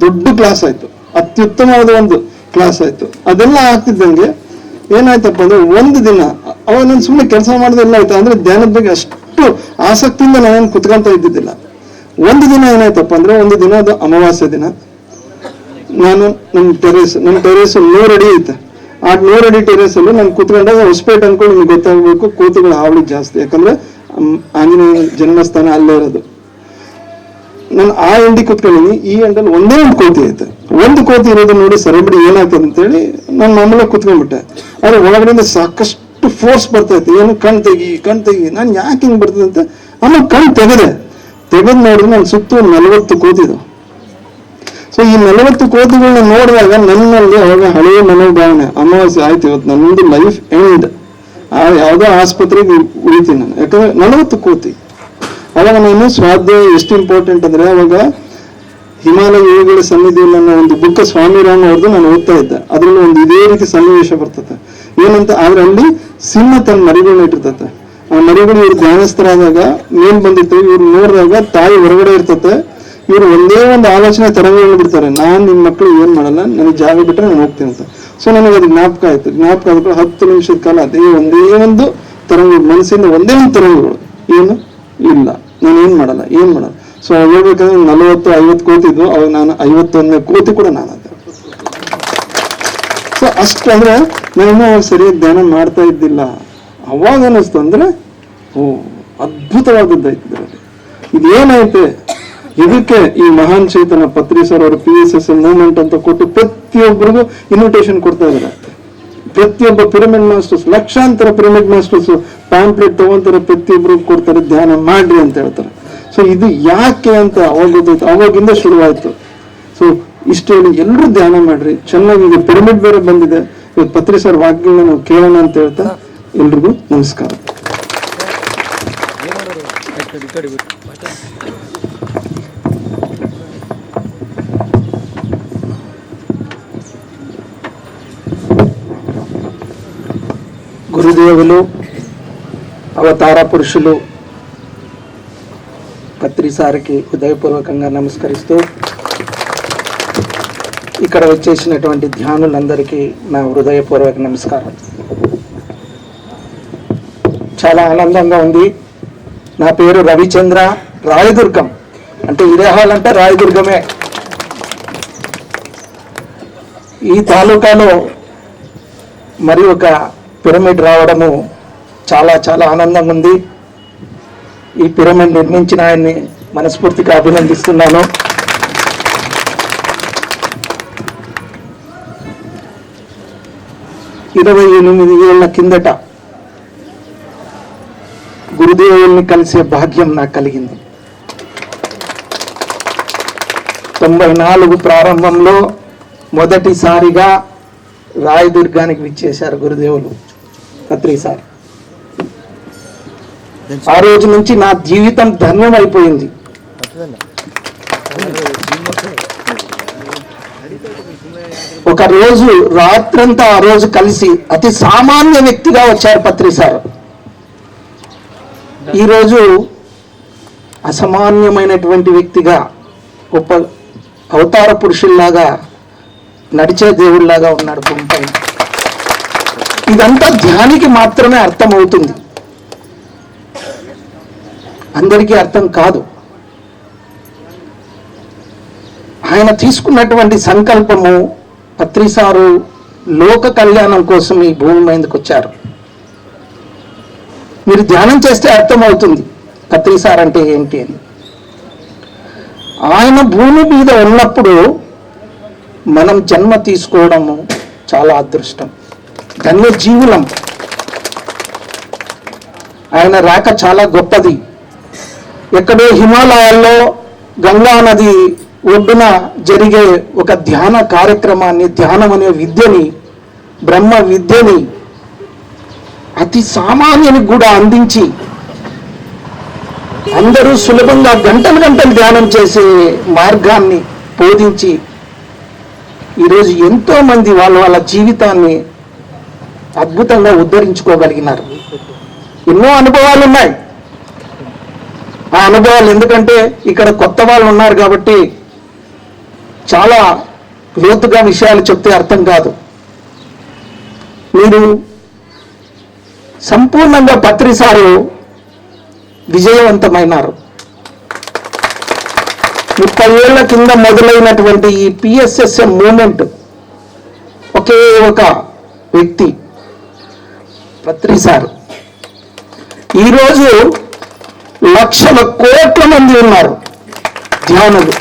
ದೊಡ್ಡ ಕ್ಲಾಸ್ ಆಯ್ತು, ಅತ್ಯುತ್ತಮವಾದ ಒಂದು ಕ್ಲಾಸ್ ಆಯ್ತು. ಅದೆಲ್ಲ ಆಗ್ತಿದ್ದಂಗೆ ಏನಾಯ್ತಪ್ಪ ಅಂದ್ರೆ, ಒಂದು ದಿನ ಅವಾಗ ನಾನು ಸುಮ್ಮನೆ ಕೆಲಸ ಮಾಡೋದೆಲ್ಲ ಆಯ್ತು. ಅಂದ್ರೆ ಧ್ಯಾನದ ಬಗ್ಗೆ ಅಷ್ಟು ಆಸಕ್ತಿಯಿಂದ ನಾನೇನು ಕುತ್ಕೊಂತ ಇದ್ದಿದ್ದಿಲ್ಲ. ಒಂದು ದಿನ ಏನಾಯ್ತಪ್ಪ ಅಂದ್ರೆ, ಒಂದು ದಿನ ಅದು ಅಮಾವಾಸ್ಯ ದಿನ, ನಾನು ನನ್ನ ಟೆರೇಸ್ 100 ಅಡಿ ಐತೆ. ಆ 100 ಅಡಿ ಟೆರೇಸ್ ಅಲ್ಲಿ ನಾನು ಕೂತ್ಕೊಂಡಾಗ ಹೊಸಪೇಟೆ ಅನ್ಕೊಂಡು ನಿಮ್ಗೆ ಗೊತ್ತಾಗಬೇಕು, ಕೋತಿಗಳ ಹಾವಳಿ ಜಾಸ್ತಿ, ಯಾಕಂದ್ರೆ ಆಂಜನೇಯ ಜನ್ಮಸ್ಥಾನ ಅಲ್ಲೇ ಇರೋದು. ನಾನು ಆ ಎಂಡಿ ಕೂತ್ಕೊಂಡಿನಿ, ಈ ಎಂಡಲ್ಲಿ ಒಂದೇ ಒಂದು ಕೋತಿ ಐತೆ. ಒಂದು ಕೋತಿ ಇರೋದು ನೋಡಿ ಸರಿಬಿಡಿ ಏನಾಗ್ತದೆ ಅಂತೇಳಿ ನಾನು ಮಾಮೂಲಾಗಿ ಕೂತ್ಕೊಂಡ್ಬಿಟ್ಟೆ. ಆದ್ರೆ ಒಳಗಡೆಯಿಂದ ಸಾಕಷ್ಟು ಫೋರ್ಸ್ ಬರ್ತೈತೆ, ಏನು ಕಣ್ ತೆಗಿ. ನಾನು ಯಾಕೆ ಹಿಂಗ್ ಬರ್ತದೆ ಅಂತ ಆಮೇಲೆ ಕಣ್ ತೆಗೆದು ನೋಡಿದ್ರೆ ನಾನು ಸುತ್ತ 40 ಕೋತಿದು. ಸೊ ಈ 40 ಕೋತಿಗಳನ್ನ ನೋಡಿದಾಗ ನನ್ನಲ್ಲಿ ಅವಾಗ ಹಳೆಯ ಮನೋಭಾವನೆ, ಅಮಾವಾಸ್ಯೆ ಆಯ್ತು, ಇವತ್ತು ನನ್ನೊಂದು ಲೈಫ್ ಎಂಡ್, ಯಾವುದೋ ಆಸ್ಪತ್ರೆಗೆ ಉಳಿತೀನಿ ನಾನು, ಯಾಕಂದ್ರೆ 40 ಕೋತಿ. ಅವಾಗ ನಾನು ಸ್ವಾಧ್ಯಾಯ ಎಷ್ಟು ಇಂಪಾರ್ಟೆಂಟ್ ಅಂದ್ರೆ, ಅವಾಗ ಹಿಮಾಲಯ ಯೋಗಿಗಳ ಸನ್ನಿಧಿಯಲ್ಲಿ ಅನ್ನೋ ಒಂದು ಬುಕ್ ಸ್ವಾಮಿರಾಮ್ ಅವ್ರದ್ದು ನಾನು ಓದ್ತಾ ಇದ್ದೆ. ಅದ್ರಲ್ಲಿ ಒಂದು ಇದೇ ರೀತಿ ಸನ್ನಿವೇಶ ಬರ್ತದೆ. ಏನಂತ ಆದ್ರೆ ಅಲ್ಲಿ ಸಿಂಹ ತನ್ನ ಮರಿಗಳನ್ನ ಇಟ್ಟಿರ್ತತೆ. ಆ ಮರಿಗಳು ಇವ್ರು ಧ್ಯಾನಸ್ಥರಾದಾಗ ಮೇಲ್ ಬಂದಿರ್ತವೆ, ಇವ್ರು ನೋಡಿದಾಗ ತಾಯಿ ಹೊರಗಡೆ ಇರ್ತತೆ. ಇವ್ರು ಒಂದೇ ಒಂದು ಆಲೋಚನೆ ತರಂಗಗಳು ಬಿಡ್ತಾರೆ, ನಾನ್ ನಿಮ್ ಮಕ್ಕಳು ಏನ್ ಮಾಡಲ್ಲ, ನನಗೆ ಜಾಗ ಬಿಟ್ರೆ ನಾನು ಹೋಗ್ತೀನಿ ಅಂತ. ಸೊ ನನಗೆ ಅದು ಜ್ಞಾಪಕ ಆಯ್ತು. ಜ್ಞಾಪಕ ಆದ್ರೂ 10 ನಿಮಿಷದ ಕಾಲ ಅದೇ ಒಂದೇ ಒಂದು ತರಂಗ, ಮನಸ್ಸಿಂದ ಒಂದೇ ಒಂದು ತರಂಗಗಳು, ಏನು ಇಲ್ಲ, ನಾನು ಏನ್ ಮಾಡಲ್ಲ. ಸೊ ಹೇಳ್ಬೇಕಾದ್ರೆ 40-50 ಕೋತಿದ್ವು, ಅವಾಗ ನಾನು 51ನೇ ಕೋತಿ ಕೂಡ ನಾನು ಅದೇ. ಸೊ ಅಷ್ಟು ಅಂದ್ರೆ ನಾನು ಸರಿಯಾಗಿ ಧ್ಯಾನ ಮಾಡ್ತಾ ಇದ್ದಿಲ್ಲ. ಅವಾಗ ಅನ್ನಿಸ್ತು ಅಂದ್ರೆ, ಅದ್ಭುತವಾದದ್ದೈತೆ ಇದರಲ್ಲಿ. ಇದೇನೈತೆ, ಇದಕ್ಕೆ ಈ ಮಹಾನ್ ಚೇತನ ಪತ್ರಿ ಸರ್ ಅವರು PSS ಮೂವ್ಮೆಂಟ್ ಅಂತ ಕೊಟ್ಟು ಪ್ರತಿಯೊಬ್ಬರಿಗೂ ಇನ್ವಿಟೇಷನ್ ಕೊಡ್ತಾ ಇದ್ದಾರೆ. ಪ್ರತಿಯೊಬ್ಬ ಪಿರಮಿಡ್ ಮಾಸ್ಟರ್ಸ್, ಲಕ್ಷಾಂತರ ಪಿರಮಿಡ್ ಮಾಸ್ಟರ್ಸ್ ಪ್ಯಾಂಪ್ಲೆಟ್ ತಗೊಂತಾರೆ, ಪ್ರತಿಯೊಬ್ಬರಿಗೂ ಕೊಡ್ತಾರೆ, ಧ್ಯಾನ ಮಾಡ್ರಿ ಅಂತ ಹೇಳ್ತಾರೆ. ಸೊ ಇದು ಯಾಕೆ ಅಂತ ಅವಾಗ ಗೊತ್ತಾಯ್ತು, ಅವಾಗಿಂದ ಶುರುವಾಯ್ತು. ಸೊ ಇಷ್ಟು ಹೇಳಿ ಎಲ್ಲರೂ ಧ್ಯಾನ ಮಾಡ್ರಿ, ಚೆನ್ನಾಗಿ. ಈಗ ಪಿರಮಿಡ್ ಬೇರೆ ಬಂದಿದೆ, ಇವತ್ತು ಪತ್ರಿ ಸರ್ ವಾಕ್ಯಗಳನ್ನ ನಾವು ಕೇಳೋಣ ಅಂತ ಹೇಳ್ತಾ ಎಲ್ರಿಗೂ ನಮಸ್ಕಾರ. గురుదేవులు, అవతార పురుషులు పత్రి సార్కి హృదయపూర్వకంగా నమస్కరిస్తూ, ఇక్కడ వచ్చేసినటువంటి ధ్యానులందరికీ నా హృదయపూర్వక నమస్కారం. చాలా ఆనందంగా ఉంది. నా పేరు రవిచంద్ర, రాయదుర్గం అంటే ఇరేహాల్ అంటే రాయదుర్గమే. ఈ తాలూకాలో మరి ఒక పిరమిడ్ రావడము చాలా చాలా ఆనందంగా ఉంది. ఈ పిరమిడ్ నిర్మించిన ఆయన్ని మనస్ఫూర్తిగా అభినందిస్తున్నాను. ఇరవై 28 ఏళ్ల కిందట గురుదేవుల్ని కలిసే భాగ్యం నాకు కలిగింది. 94 ప్రారంభంలో మొదటిసారిగా రాయదుర్గానికి విచ్చేశారు గురుదేవులు పత్రి సార్. ఆ రోజు నుంచి నా జీవితం ధన్యమైపోయింది. ఒక రోజు రాత్రంతా ఆ రోజు కలిసి అతి సామాన్య వ్యక్తిగా వచ్చారు పత్రి సార్. ఈరోజు అసామాన్యమైనటువంటి వ్యక్తిగా, గొప్ప అవతార పురుషుల్లాగా, నడిచే దేవుళ్లాగా ఉన్నాడు భూమిపై. ఇదంతా ధ్యానికి మాత్రమే అర్థమవుతుంది, అందరికీ అర్థం కాదు. ఆయన తీసుకున్నటువంటి సంకల్పము, పత్రి సారు లోక కళ్యాణం కోసం ఈ భూమి మీదకి వచ్చారు. మీరు ధ్యానం చేస్తే అర్థమవుతుంది పత్రి సార్ అంటే ఏంటి అని. ఆయన భూమి మీద ఉన్నప్పుడు మనం జన్మ తీసుకోవడము చాలా అదృష్టం, ధన్యజీవులం. ఆయన రాక చాలా గొప్పది. ఎక్కడో హిమాలయాల్లో గంగా నది ఒడ్డున జరిగే ఒక ధ్యాన కార్యక్రమాన్ని, ధ్యానం అనే విద్యని, బ్రహ్మ విద్యని అతి సామాన్యునికి కూడా అందించి అందరూ సులభంగా గంటలు గంటలు ధ్యానం చేసే మార్గాన్ని బోధించి ఈరోజు ఎంతో మంది వాళ్ళ జీవితాన్ని అద్భుతంగా ఉద్ధరించుకోగలిగినారు. ఎన్నో అనుభవాలు ఉన్నాయి. ఆ అనుభవాలు ఎందుకంటే ఇక్కడ కొత్త వాళ్ళు ఉన్నారు కాబట్టి చాలా లోతుగా విషయాలు చెప్తే అర్థం కాదు. మీరు సంపూర్ణంగా పత్రి సారు విజయవంతమైనారు. 30 ఏళ్ల కింద మొదలైనటువంటి ఈ పిఎస్ఎస్ఎం మూమెంట్ ఒకే ఒక వ్యక్తి పత్రి సార్. ఈరోజు లక్షల కోట్ల మంది ఉన్నారు ధ్యానులు.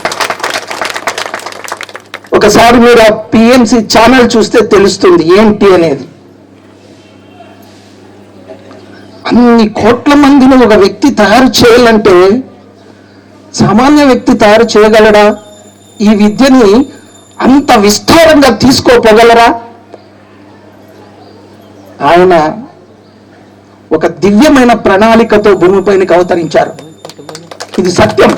ఒకసారి మీరు ఆ పిఎంసి ఛానల్ చూస్తే తెలుస్తుంది ఏంటి అనేది. అన్ని కోట్ల మందిని ఒక వ్యక్తి తయారు చేయాలంటే సామాన్య వ్యక్తి తయారు చేయగలరా? ఈ విద్యని అంత విస్తారంగా తీసుకోపోగలరా? ఆయన ఒక దివ్యమైన ప్రణాళికతో భూమిపైనకి అవతరించారు. ఇది సత్యం.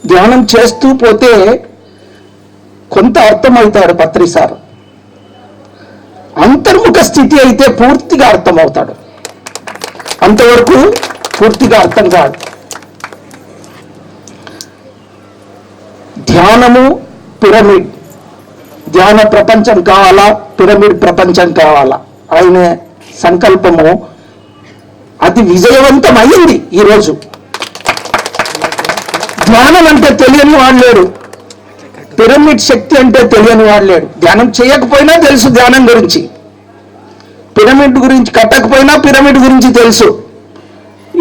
ధ్యానం చేస్తూ పోతే కొంత అర్థమవుతాడు పత్రి సార్. అంతర్ముఖ స్థితి అయితే పూర్తిగా అర్థమవుతాడు, అంతవరకు పూర్తిగా అర్థం కాదు. ధ్యానము పిరమిడ్, ధ్యాన ప్రపంచం కావాలా, పిరమిడ్ ప్రపంచం కావాలా, ఆయన సంకల్పము అది విజయవంతం అయ్యింది. ఈరోజు ధ్యానం అంటే తెలియని వాడు లేడు, పిరమిడ్ శక్తి అంటే తెలియని వాడు లేడు. ధ్యానం చేయకపోయినా తెలుసు ధ్యానం గురించి, పిరమిడ్ గురించి కట్టకపోయినా పిరమిడ్ గురించి తెలుసు.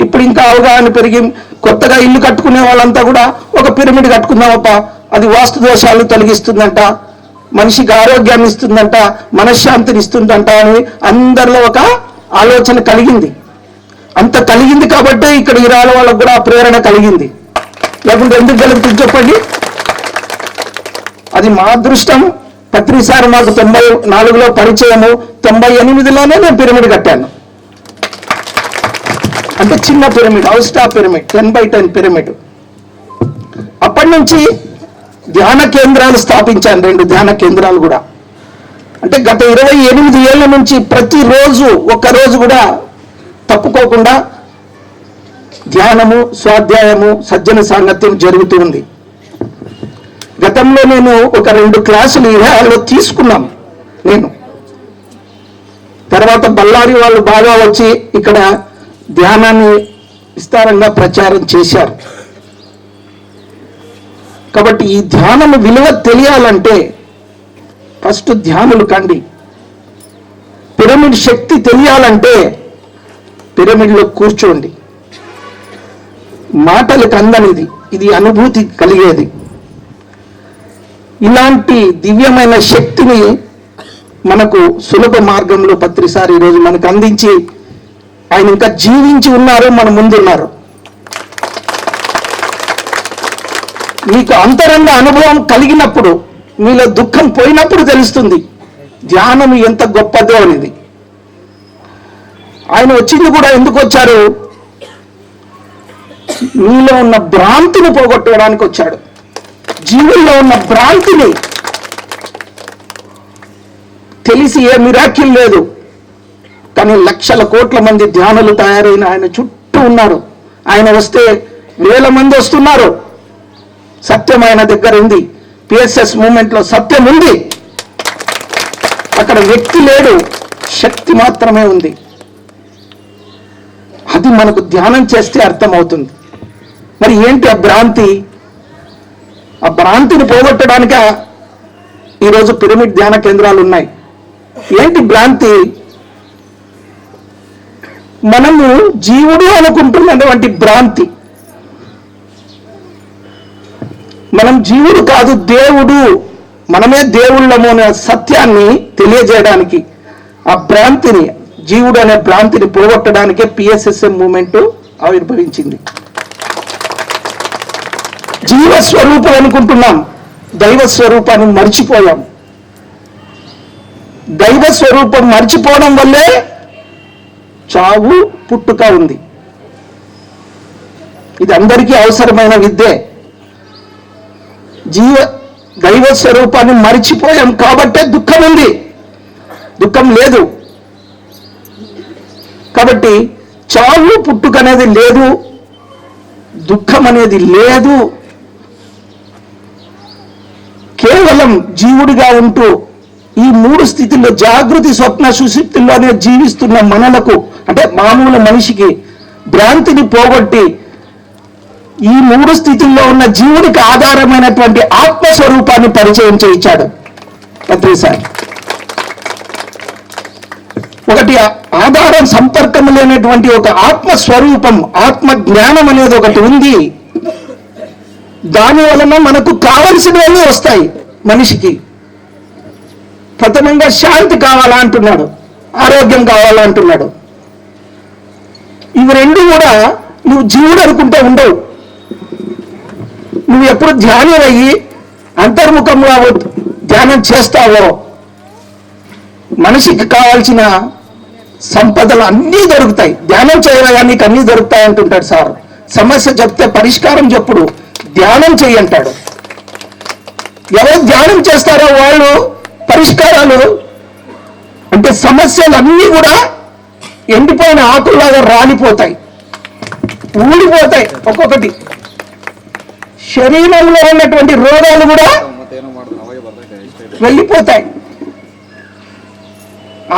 ఇప్పుడు ఇంకా అవగాహన పెరిగి కొత్తగా ఇల్లు కట్టుకునే వాళ్ళంతా కూడా ఒక పిరమిడ్ కట్టుకుందామప్ప, అది వాస్తు దోషాలు తొలగిస్తుందంట, మనిషికి ఆరోగ్యాన్ని ఇస్తుందంట, మనశ్శాంతిని ఇస్తుందంట అని అందరిలో ఒక ఆలోచన కలిగింది. అంత కలిగింది కాబట్టి ఇక్కడ ఇరాల వాళ్ళకు కూడా ఆ ప్రేరణ కలిగింది. లేకుంటే ఎందుకు కలుగుతుంది చెప్పండి? అది మా అదృష్టం. పత్రి సార్ మాకు 94లో పరిచయము, 98లోనే నేను పిరమిడ్ కట్టాను. అంటే చిన్న pyramid, house top pyramid, 10x10 pyramid. అప్పటి నుంచి ధ్యాన కేంద్రాలు స్థాపించాను, 2 ధ్యాన కేంద్రాలు కూడా. అంటే గత 28 ఏళ్ల నుంచి ప్రతిరోజు ఒక్కరోజు కూడా తప్పుకోకుండా ధ్యానము, స్వాధ్యాయము, సజ్జన సాంగత్యం జరుగుతూ ఉంది. గతంలో నేను ఒక 2 క్లాసులు ఇరాలో తీసుకున్నాం నేను. తర్వాత బళ్ళారి వాళ్ళు బాగా వచ్చి ఇక్కడ ధ్యానాన్ని విస్తారంగా ప్రచారం చేశారు. కాబట్టి ఈ ధ్యానము విలువ తెలియాలంటే ఫస్ట్ ధ్యానులు కండి. పిరమిడ్ శక్తి తెలియాలంటే పిరమిడ్లో కూర్చోండి. మాటలకు అందనిది, ఇది అనుభూతి కలిగేది. ఇలాంటి దివ్యమైన శక్తిని మనకు సులభ మార్గంలో పత్రి సార్ ఈరోజు మనకు అందించి ఆయన ఇంకా జీవించి ఉన్నారు, మన ముందున్నారు. మీకు అంతరంగ అనుభవం కలిగినప్పుడు, మీలో దుఃఖం పోయినప్పుడు తెలుస్తుంది ధ్యానం ఎంత గొప్పదో అనేది. ఆయన వచ్చింది కూడా ఎందుకు వచ్చారు? మీలో ఉన్న భ్రాంతిని పోగొట్టడానికి వచ్చాడు. జీవుల్లో ఉన్న భ్రాంతిని, తెలిసి ఏ మిరాకిల్ లేదు, కానీ లక్షల కోట్ల మంది ధ్యానులు తయారైన ఆయన చుట్టూ ఉన్నారు. ఆయన వస్తే వేల మంది వస్తున్నారు. సత్యం ఆయన దగ్గర ఉంది. పిఎస్ఎస్ మూమెంట్లో సత్యం ఉంది. అక్కడ వ్యక్తి లేడు, శక్తి మాత్రమే ఉంది. అది మనకు ధ్యానం చేస్తే అర్థమవుతుంది. మరి ఏంటి ఆ భ్రాంతి? ఆ భ్రాంతిని పోగొట్టడానిక ఈరోజు పిరమిడ్ ధ్యాన కేంద్రాలు ఉన్నాయి. ఏంటి భ్రాంతి? మనము జీవుడు అనుకుంటున్నటువంటి భ్రాంతి. మనం జీవుడు కాదు, దేవుడు, మనమే దేవుళ్ళము అనే సత్యాన్ని తెలియజేయడానికి, ఆ భ్రాంతిని, జీవుడు అనే భ్రాంతిని పోగొట్టడానికే పిఎస్ఎస్ఎం మూమెంట్ ఆవిర్భవించింది. జీవస్వరూపం అనుకుంటున్నాం, దైవ స్వరూపాన్ని మర్చిపోయాం. దైవ స్వరూపం మర్చిపోవడం వల్లే చావు పుట్టుక ఉంది. ఇది అందరికీ అవసరమైన విద్యే. దైవ స్వరూపాన్ని మర్చిపోయాం కాబట్టే దుఃఖం ఉంది, దుఃఖం లేదు. కాబట్టి చావు పుట్టుక అనేది లేదు, దుఃఖం అనేది లేదు. కేవలం జీవుడిగా ఉంటూ ఈ 3 స్థితుల్లో, జాగృతి, స్వప్న, సుషుప్తిలోనే జీవిస్తున్న మనలకు, అంటే మామూలు మనిషికి భ్రాంతిని పోగొట్టి ఈ 3 స్థితుల్లో ఉన్న జీవుడికి ఆధారమైనటువంటి ఆత్మస్వరూపాన్ని పరిచయం చేయించాడు పత్రి సార్. ఒకటి ఆధారం సంపర్కం లేనటువంటి ఒక ఆత్మస్వరూపం, ఆత్మ జ్ఞానం అనేది ఒకటి ఉంది. దాని వలన మనకు కావలసినవన్నీ వస్తాయి. మనిషికి ప్రథమంగా శాంతి కావాలా అంటున్నాడు, ఆరోగ్యం కావాలా అంటున్నాడు. ఇవి రెండు కూడా నువ్వు జీవుడు అనుకుంటే ఉండవు. నువ్వు ఎప్పుడు ధ్యానం అయ్యి అంతర్ముఖంగా ధ్యానం చేస్తావో మనిషికి కావాల్సిన సంపదలు అన్నీ దొరుకుతాయి. ధ్యానం చేయగా నీకు అన్నీ దొరుకుతాయి అంటుంటాడు సార్. సమస్య చెప్తే పరిష్కారం చెప్పుడు, ధ్యానం చెయ్యంటాడు. ఎవరు ధ్యానం చేస్తారో వాళ్ళు పరిష్కారాలు అంటే సమస్యలు అన్నీ కూడా ఎండిపోయిన ఆకుల్లాగా రాలిపోతాయి, ఊడిపోతాయి. ఒక్కొక్కటి శరీరంలో ఉన్నటువంటి రోగాలు కూడా వెళ్ళిపోతాయి.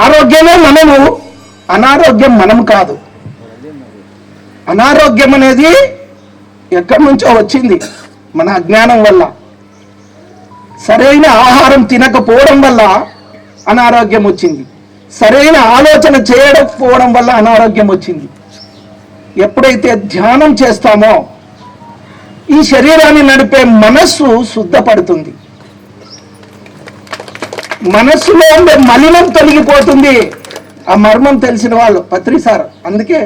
ఆరోగ్యమే మనము, అనారోగ్యం మనం కాదు. అనారోగ్యం అనేది ఎక్కడి నుంచో వచ్చింది, మన అజ్ఞానం వల్ల. సరైన ఆహారం తినకపోవడం వల్ల అనారోగ్యం వచ్చింది, సరైన ఆలోచన చేయకపోవడం వల్ల అనారోగ్యం వచ్చింది. ఎప్పుడైతే ధ్యానం చేస్తామో ఈ శరీరాన్ని నడిపే మనస్సు శుద్ధపడుతుంది, మనస్సులో ఉండే మలినం తొలగిపోతుంది. ఆ మర్మం తెలిసిన వాళ్ళు పత్రి సార్. అందుకే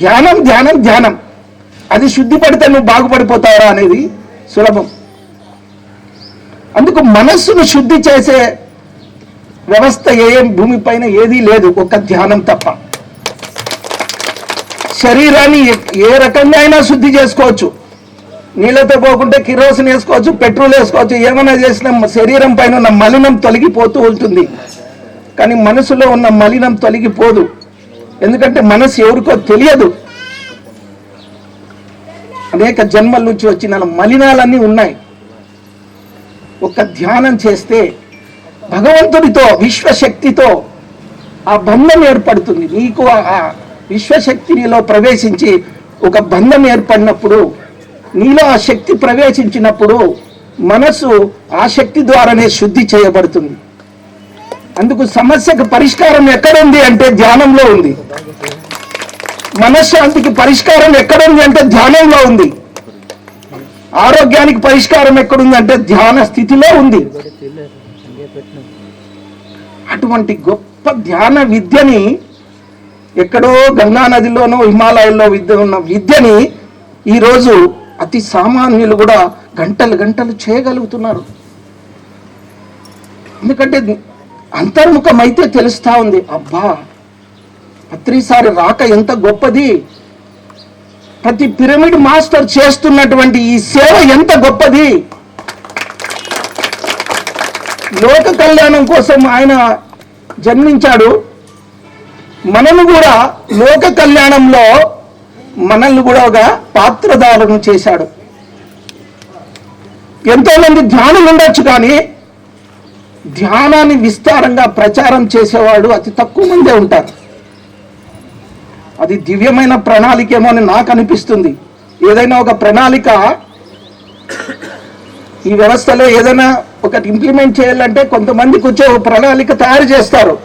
ధ్యానం ధ్యానం ధ్యానం, అది శుద్ధి పడితే నువ్వు బాగుపడిపోతావా అనేది సులభం. అందుకు మనస్సును శుద్ధి చేసే వ్యవస్థ భూమి పైన ఏదీ లేదు, ఒక ధ్యానం తప్ప. శరీరాన్ని ఏ రకంగా అయినా శుద్ధి చేసుకోవచ్చు. నీళ్ళతో పోకుంటే కిరోసిన్ వేసుకోవచ్చు, పెట్రోల్ వేసుకోవచ్చు, ఏమైనా చేసిన శరీరం పైన ఉన్న మలినం తొలగిపోతూ ఉంటుంది. కానీ మనసులో ఉన్న మలినం తొలగిపోదు. ఎందుకంటే మనసు ఎవరికో తెలియదు. అనేక జన్మల నుంచి వచ్చిన మలినాలన్నీ ఉన్నాయి. ఒక ధ్యానం చేస్తే భగవంతుడితో, విశ్వశక్తితో ఆ బంధం ఏర్పడుతుంది. నీకు ఆ విశ్వశక్తిలో ప్రవేశించి ఒక బంధం ఏర్పడినప్పుడు, నీలో ఆ శక్తి ప్రవేశించినప్పుడు మనసు ఆ శక్తి ద్వారానే శుద్ధి చేయబడుతుంది. అందుకు సమస్యకు పరిష్కారం ఎక్కడుంది అంటే ధ్యానంలో ఉంది. మనశ్శాంతికి పరిష్కారం ఎక్కడుంది అంటే ధ్యానంలో ఉంది. ఆరోగ్యానికి పరిష్కారం ఎక్కడుంది అంటే ధ్యాన స్థితిలో ఉంది. అటువంటి గొప్ప ధ్యాన విద్యని ఎక్కడో గంగా నదిలోనో హిమాలయాల్లో ఉన్న విద్యని ఈరోజు అతి సామాన్యులు కూడా గంటలు గంటలు చేయగలుగుతున్నారు. ఎందుకంటే అంతర్ముఖం అయితే తెలుస్తా ఉంది. అబ్బా, పత్రిసారి రాక ఎంత గొప్పది, ప్రతి పిరమిడ్ మాస్టర్ చేస్తున్నటువంటి ఈ సేవ ఎంత గొప్పది. లోక కళ్యాణం కోసం ఆయన జన్మించాడు. మనను కూడా లోక కళ్యాణంలో మనల్ని కూడా ఒక పాత్రధారణ చేశాడు. ఎంతో మంది ధ్యానులు ఉండొచ్చు, కానీ ధ్యానాన్ని విస్తారంగా ప్రచారం చేసేవాడు అతి తక్కువ మందే ఉంటారు. అది దివ్యమైన ప్రణాళిక ఏమో అని నాకు అనిపిస్తుంది. ఏదైనా ఒక ప్రణాళిక ఈ వ్యవస్థలో ఏదైనా ఒకటి ఇంప్లిమెంట్ చేయాలంటే కొంతమంది కూర్చో ప్రణాళిక తయారు చేస్తారు.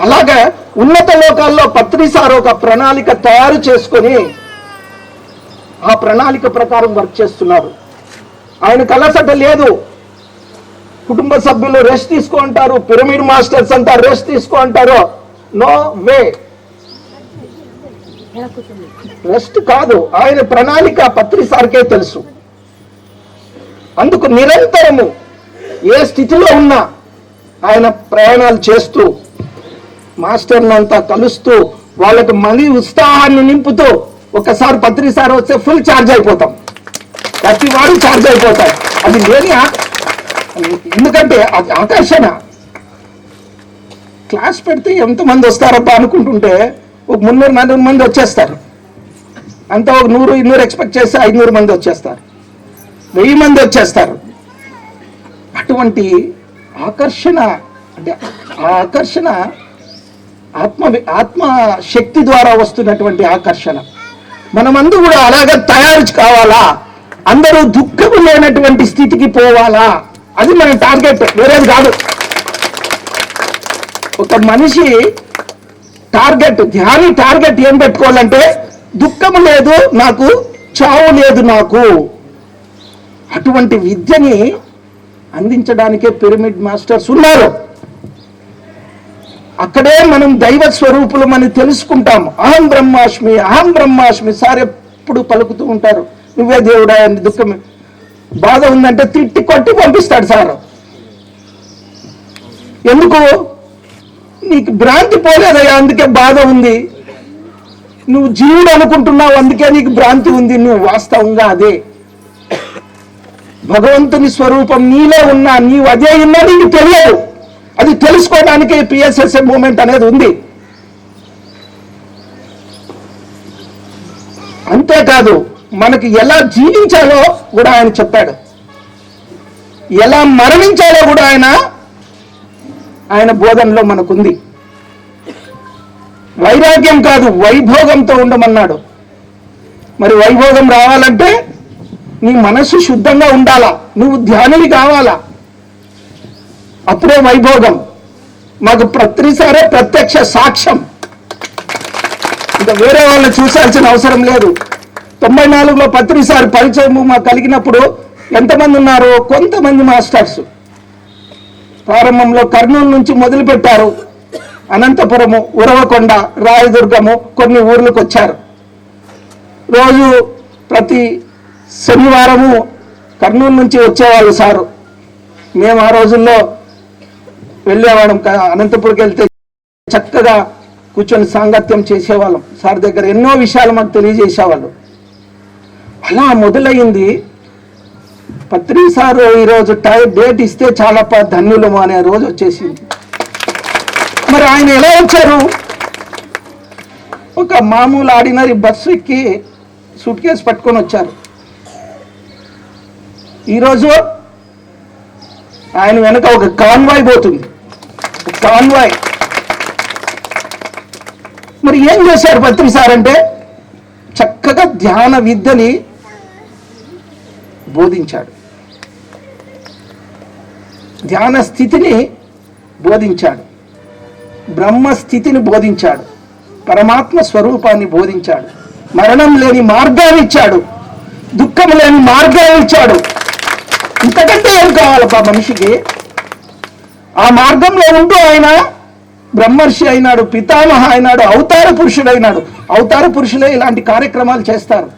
అలాగా ఉన్నత లోకాల్లో పత్రిసార్ ఒక ప్రణాళిక తయారు చేసుకొని ఆ ప్రణాళిక ప్రకారం వర్క్ చేస్తున్నారు. ఆయనకు అలసట లేదు. కుటుంబ సభ్యులు రెస్ట్ తీసుకో అంటారు, పిరమిడ్ మాస్టర్స్ అంతా రెస్ట్ తీసుకో అంటారు. నో వే, రెస్ట్ కాదు. ఆయన ప్రణాళిక పత్రిసార్కే తెలుసు. అందుకు నిరంతరము ఏ స్థితిలో ఉన్నా ఆయన ప్రయాణాలు చేస్తూ మాస్టర్లంతా కలుస్తూ వాళ్ళకి మళ్ళీ ఉత్సాహాన్ని నింపుతూ, ఒకసారి పత్రిసార్ వస్తే ఫుల్ ఛార్జ్ అయిపోతాం, ప్రతి వాడు ఛార్జ్ అయిపోతాడు. అది లేని ఎందుకంటే అది ఆకర్షణ. క్లాస్ పెడితే ఎంతమంది వస్తారబ్బా అనుకుంటుంటే ఒక 300-400 మంది వచ్చేస్తారు. అంతా ఒక 100-200 ఎక్స్పెక్ట్ చేస్తే 500 మంది వచ్చేస్తారు, 1000 మంది వచ్చేస్తారు. అటువంటి ఆకర్షణ, అంటే ఆ ఆకర్షణ ఆత్మ శక్తి ద్వారా వస్తున్నటువంటి ఆకర్షణ. మనమందరూ కూడా అలాగే తయారు కావాలా, అందరూ దుఃఖము లేనటువంటి స్థితికి పోవాలా, అది మన టార్గెట్, వేరేది కాదు. ఒక మనిషి టార్గెట్, ధ్యాని టార్గెట్ ఏం పెట్టుకోవాలంటే దుఃఖము లేదు నాకు, చావు లేదు నాకు. అటువంటి విద్యని అందించడానికే పిరమిడ్ మాస్టర్స్ ఉన్నారు. అక్కడే మనం దైవ స్వరూపులమని తెలుసుకుంటాం. అహం బ్రహ్మాస్మి, అహం బ్రహ్మాస్మి సార్ ఎప్పుడు పలుకుతూ ఉంటారు. నువ్వే దేవుడా అని. దుఃఖం బాధ ఉందంటే తిట్టి కొట్టి పంపిస్తాడు సార్. ఎందుకు? నీకు భ్రాంతి పోలేదయ్యా, అందుకే బాధ ఉంది. నువ్వు జీవుడు అనుకుంటున్నావు, అందుకే నీకు భ్రాంతి ఉంది. నువ్వు వాస్తవంగా అదే భగవంతుని స్వరూపం నీలో ఉన్నా, నీవు అదే ఉన్నా నీకు తెలియదు. అది తెలుసుకోవడానికి పిఎస్ఎస్ఏ మూమెంట్ అనేది ఉంది. అంతేకాదు మనకి ఎలా జీవించాలో కూడా ఆయన చెప్పాడు, ఎలా మరణించాలో కూడా ఆయన బోధనలో మనకుంది. వైరాగ్యం కాదు, వైభోగంతో ఉండమన్నాడు. మరి వైభోగం రావాలంటే నీ మనస్సు శుద్ధంగా ఉండాలా, నువ్వు ధ్యానుని కావాలా, అప్పుడే వైభోగం. మాకు ప్రతిసారే ప్రత్యక్ష సాక్ష్యం, ఇంకా వేరే వాళ్ళని చూసాల్సిన అవసరం లేదు. 94లో పత్రిసారి పరిచయం మాకు కలిగినప్పుడు ఎంతమంది ఉన్నారు? కొంతమంది మాస్టర్స్. ప్రారంభంలో కర్నూలు నుంచి మొదలుపెట్టారు, అనంతపురము, ఉరవకొండ, రాయదుర్గము, కొన్ని ఊర్లకు వచ్చారు. రోజు ప్రతి శనివారము కర్నూలు నుంచి వచ్చేవాళ్ళు సారు. మేము ఆ రోజుల్లో వెళ్ళేవాళ్ళం. అనంతపురంకి వెళ్తే చక్కగా కూర్చొని సాంగత్యం చేసేవాళ్ళం. సార్ దగ్గర ఎన్నో విషయాలు మాకు తెలియజేసేవాళ్ళు. అలా మొదలైంది. పత్రి సార్ ఈరోజు డేట్ ఇస్తే చాలా ధన్యులము అనే రోజు వచ్చేసింది. మరి ఆయన ఎలా వచ్చారు? ఒక మామూలు ఆర్డినరీ బస్సు ఎక్కి సూట్ కేసు పట్టుకొని వచ్చారు. ఈరోజు ఆయన వెనక ఒక కాన్వాయ్ పోతుంది, కాన్వాయ్. మరి ఏం చేశారు పత్రి సార్ అంటే చక్కగా ధ్యాన విద్యని బోధించాడు, ధ్యాన స్థితిని బోధించాడు, బ్రహ్మ స్థితిని బోధించాడు, పరమాత్మ స్వరూపాన్ని బోధించాడు, మరణం లేని మార్గాన్ని ఇచ్చాడు, దుఃఖం లేని మార్గాన్ని ఇచ్చాడు. ఇంతకంటే ఏం కావాలబ్బా మనిషికి? ఆ మార్గంలో ఉంటూ ఆయన బ్రహ్మర్షి అయినాడు, పితామహ అయినాడు, అవతార పురుషుడైనాడు. అవతార పురుషులే ఇలాంటి కార్యక్రమాలు చేస్తారు.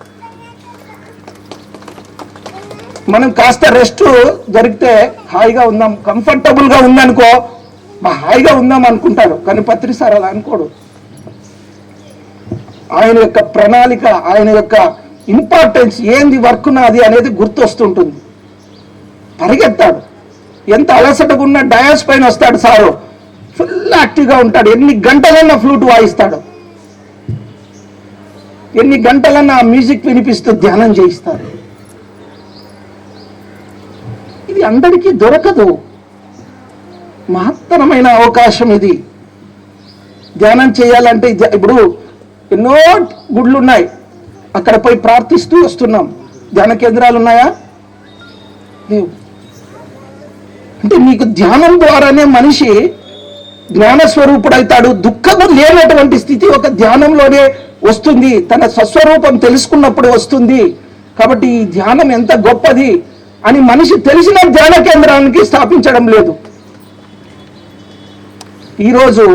మనం కాస్త రెస్ట్ దొరికితే హాయిగా ఉందాం, కంఫర్టబుల్గా ఉందనుకో, హాయిగా ఉందాం అనుకుంటాడు. కానీ పత్రి సార్ అలా అనుకోడు. ఆయన యొక్క ప్రణాళిక, ఆయన యొక్క ఇంపార్టెన్స్ ఏంది, వర్క్ నాది అనేది గుర్తొస్తుంటుంది. పరిగెత్తాడు. ఎంత అలసటగా ఉన్న డయాస్ పైన వస్తాడు సారు, ఫుల్ యాక్టివ్గా ఉంటాడు. ఎన్ని గంటలన్నా ఫ్లూట్ వాయిస్తాడు, ఎన్ని గంటలన్నా మ్యూజిక్ వినిపిస్తూ ధ్యానం చేయిస్తాడు. ఇది అందరికీ దొరకదు. మహత్తరమైన అవకాశం ఇది. ధ్యానం చేయాలంటే ఇప్పుడు ఎన్నో గుళ్ళు ఉన్నాయి, అక్కడ పోయి ప్రార్థిస్తూ వస్తున్నాం. ధ్యాన కేంద్రాలు ఉన్నాయా? లేవు. అంటే నీకు ధ్యానం ద్వారానే మనిషి జ్ఞానస్వరూపుడైతాడు. దుఃఖము లేనటువంటి స్థితి ఒక ధ్యానంలోనే వస్తుంది, తన స్వస్వరూపం తెలుసుకున్నప్పుడు వస్తుంది. కాబట్టి ఈ ధ్యానం ఎంత గొప్పది అని మనిషి తెలిసిన ధ్యాన కేంద్రానికి స్థాపించడం లేదు. ఈరోజు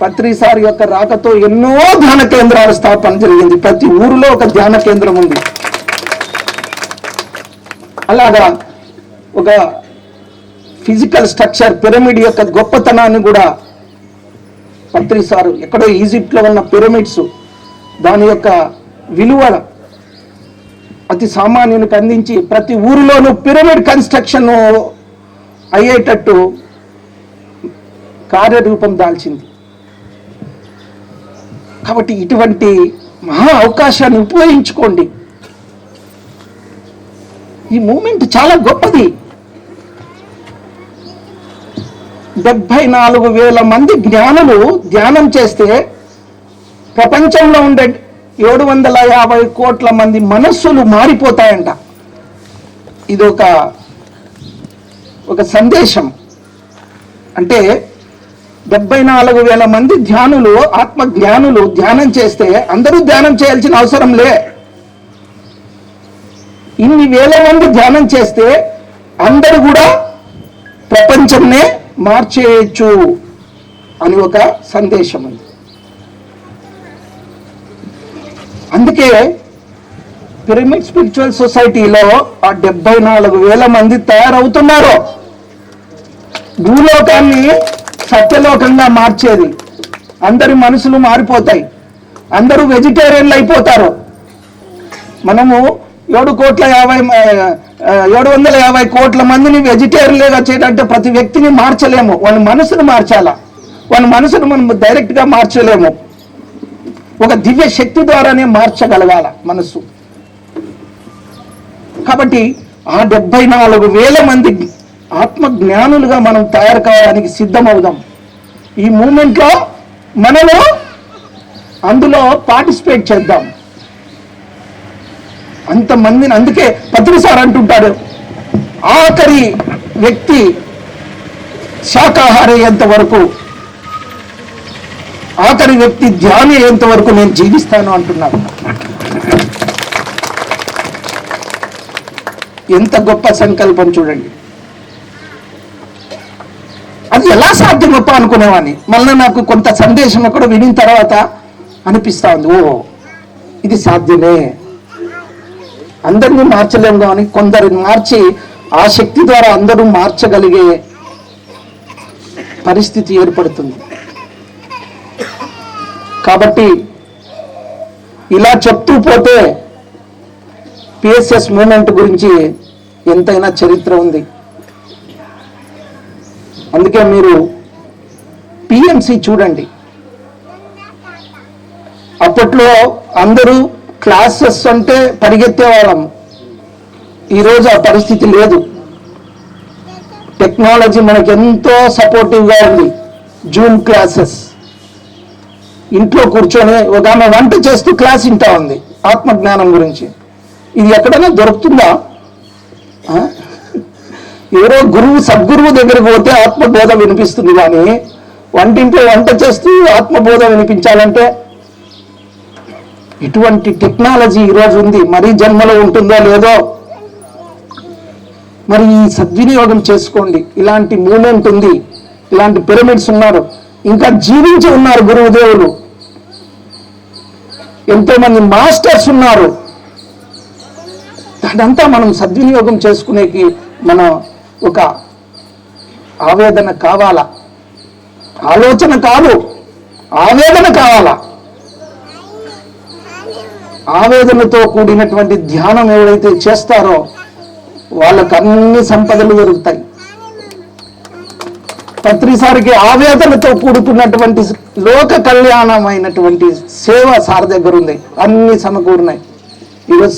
పత్రి సార్ యొక్క రాకతో ఎన్నో ధ్యాన కేంద్రాల స్థాపన జరిగింది. ప్రతి ఊరిలో ఒక ధ్యాన కేంద్రం ఉంది. అలాగా ఒక ఫిజికల్ స్ట్రక్చర్, పిరమిడ్ యొక్క గొప్పతనాన్ని కూడా పత్రి సారు ఎక్కడో ఈజిప్ట్లో ఉన్న పిరమిడ్స్ దాని యొక్క విలువ అతి సామాన్యునికి అందించి ప్రతి ఊరిలోనూ పిరమిడ్ కన్స్ట్రక్షన్ అయ్యేటట్టు కార్యరూపం దాల్చింది. కాబట్టి ఇటువంటి మహా అవకాశాన్ని ఉపయోగించుకోండి. ఈ మూమెంట్ చాలా గొప్పది. 74,000 మంది జ్ఞానులు ధ్యానం చేస్తే ప్రపంచంలో ఉండే 750 కోట్ల మంది మనస్సులు మారిపోతాయంట. ఇది ఒక సందేశం. అంటే 74,000 మంది ధ్యానులు, ఆత్మ జ్ఞానులు ధ్యానం చేస్తే అందరూ ధ్యానం చేయాల్సిన అవసరం లే. ఇన్ని వేల మంది ధ్యానం చేస్తే అందరూ కూడా ప్రపంచంనే మార్చేయచ్చు అని ఒక సందేశం ఉంది. అందుకే పిరమిడ్ స్పిరిచువల్ సొసైటీలో ఆ 74,000 మంది తయారవుతున్నారు. భూలోకాన్ని సత్యలోకంగా మార్చేది. అందరి మనసులు మారిపోతాయి, అందరూ వెజిటేరియన్లు అయిపోతారు. మనము 750 కోట్ల మందిని వెజిటేరియన్లుగా చేయడంటే ప్రతి వ్యక్తిని మార్చలేము. వాళ్ళ మనసును మార్చాలా, వాళ్ళ మనసును మనం డైరెక్ట్గా మార్చలేము. ఒక దివ్య శక్తి ద్వారానే మార్చగలగాల మనసు. కాబట్టి ఆ 74,000 మంది ఆత్మ జ్ఞానులుగా మనం తయారు కావడానికి సిద్ధమవుదాం. ఈ మూమెంట్లో మనము అందులో పార్టిసిపేట్ చేద్దాం. అంతమందిని, అందుకే పత్రి సార్ అంటుంటాడు, ఆఖరి వ్యక్తి శాకాహారి అయ్యేంత వరకు, ఆఖరి వ్యక్తి ధ్యాని అయ్యేంత వరకు నేను జీవిస్తాను అంటున్నాను. ఎంత గొప్ప సంకల్పం చూడండి. అది ఎలా సాధ్యం గొప్ప అనుకునేవాడిని. మళ్ళీ నాకు కొంత సందేశం కూడా వినిన తర్వాత అనిపిస్తా ఉంది, ఓ ఇది సాధ్యమే. అందరినీ మార్చలేము కానీ కొందరిని మార్చి ఆ శక్తి ద్వారా అందరూ మార్చగలిగే పరిస్థితి ఏర్పడుతుంది. కాబట్టి ఇలా చెప్తూ పోతే పిఎస్ఎస్ మూమెంట్ గురించి ఎంతైనా చరిత్ర ఉంది. అందుకే మీరు పిఎంసి చూడండి. అప్పట్లో అందరూ క్లాసెస్ అంటే పరిగెత్తే వాళ్ళం. ఈరోజు ఆ పరిస్థితి లేదు. టెక్నాలజీ మనకు ఎంతో సపోర్టివ్గా ఉంది. జూమ్ క్లాసెస్, ఇంట్లో కూర్చొని ఒక ఆమె వంట చేస్తూ క్లాస్ వింటా ఉంది ఆత్మజ్ఞానం గురించి. ఇది ఎక్కడైనా దొరుకుతుందా? ఎవరో గురువు, సద్గురువు దగ్గరికి పోతే ఆత్మబోధ వినిపిస్తుంది, కానీ వంటింట్లో వంట చేస్తూ ఆత్మబోధ వినిపించాలంటే ఇటువంటి టెక్నాలజీ ఈరోజు ఉంది. మరి జన్మలో ఉంటుందో లేదో, మరి ఈ సద్వినియోగం చేసుకోండి. ఇలాంటి మూమెంట్ ఉంది, ఇలాంటి పిరమిడ్స్ ఉన్నారు, ఇంకా జీవించి ఉన్నారు గురువుదేవులు, ఎంతో మంది మాస్టర్స్ ఉన్నారు. అదంతా మనం సద్వినియోగం చేసుకునేకి మన ఒక ఆవేదన కావాలా, ఆలోచన కాదు, ఆవేదన కావాలా. ఆవేదనతో కూడినటువంటి ధ్యానం ఎవరైతే చేస్తారో వాళ్ళకు అన్ని సంపదలు దొరుకుతాయి. పత్రిసారికి ఆవేదనతో కూడుకున్నటువంటి లోక కళ్యాణమైనటువంటి సేవ సార్ దగ్గర ఉంది, అన్ని సమకూరినాయి. ఈరోజు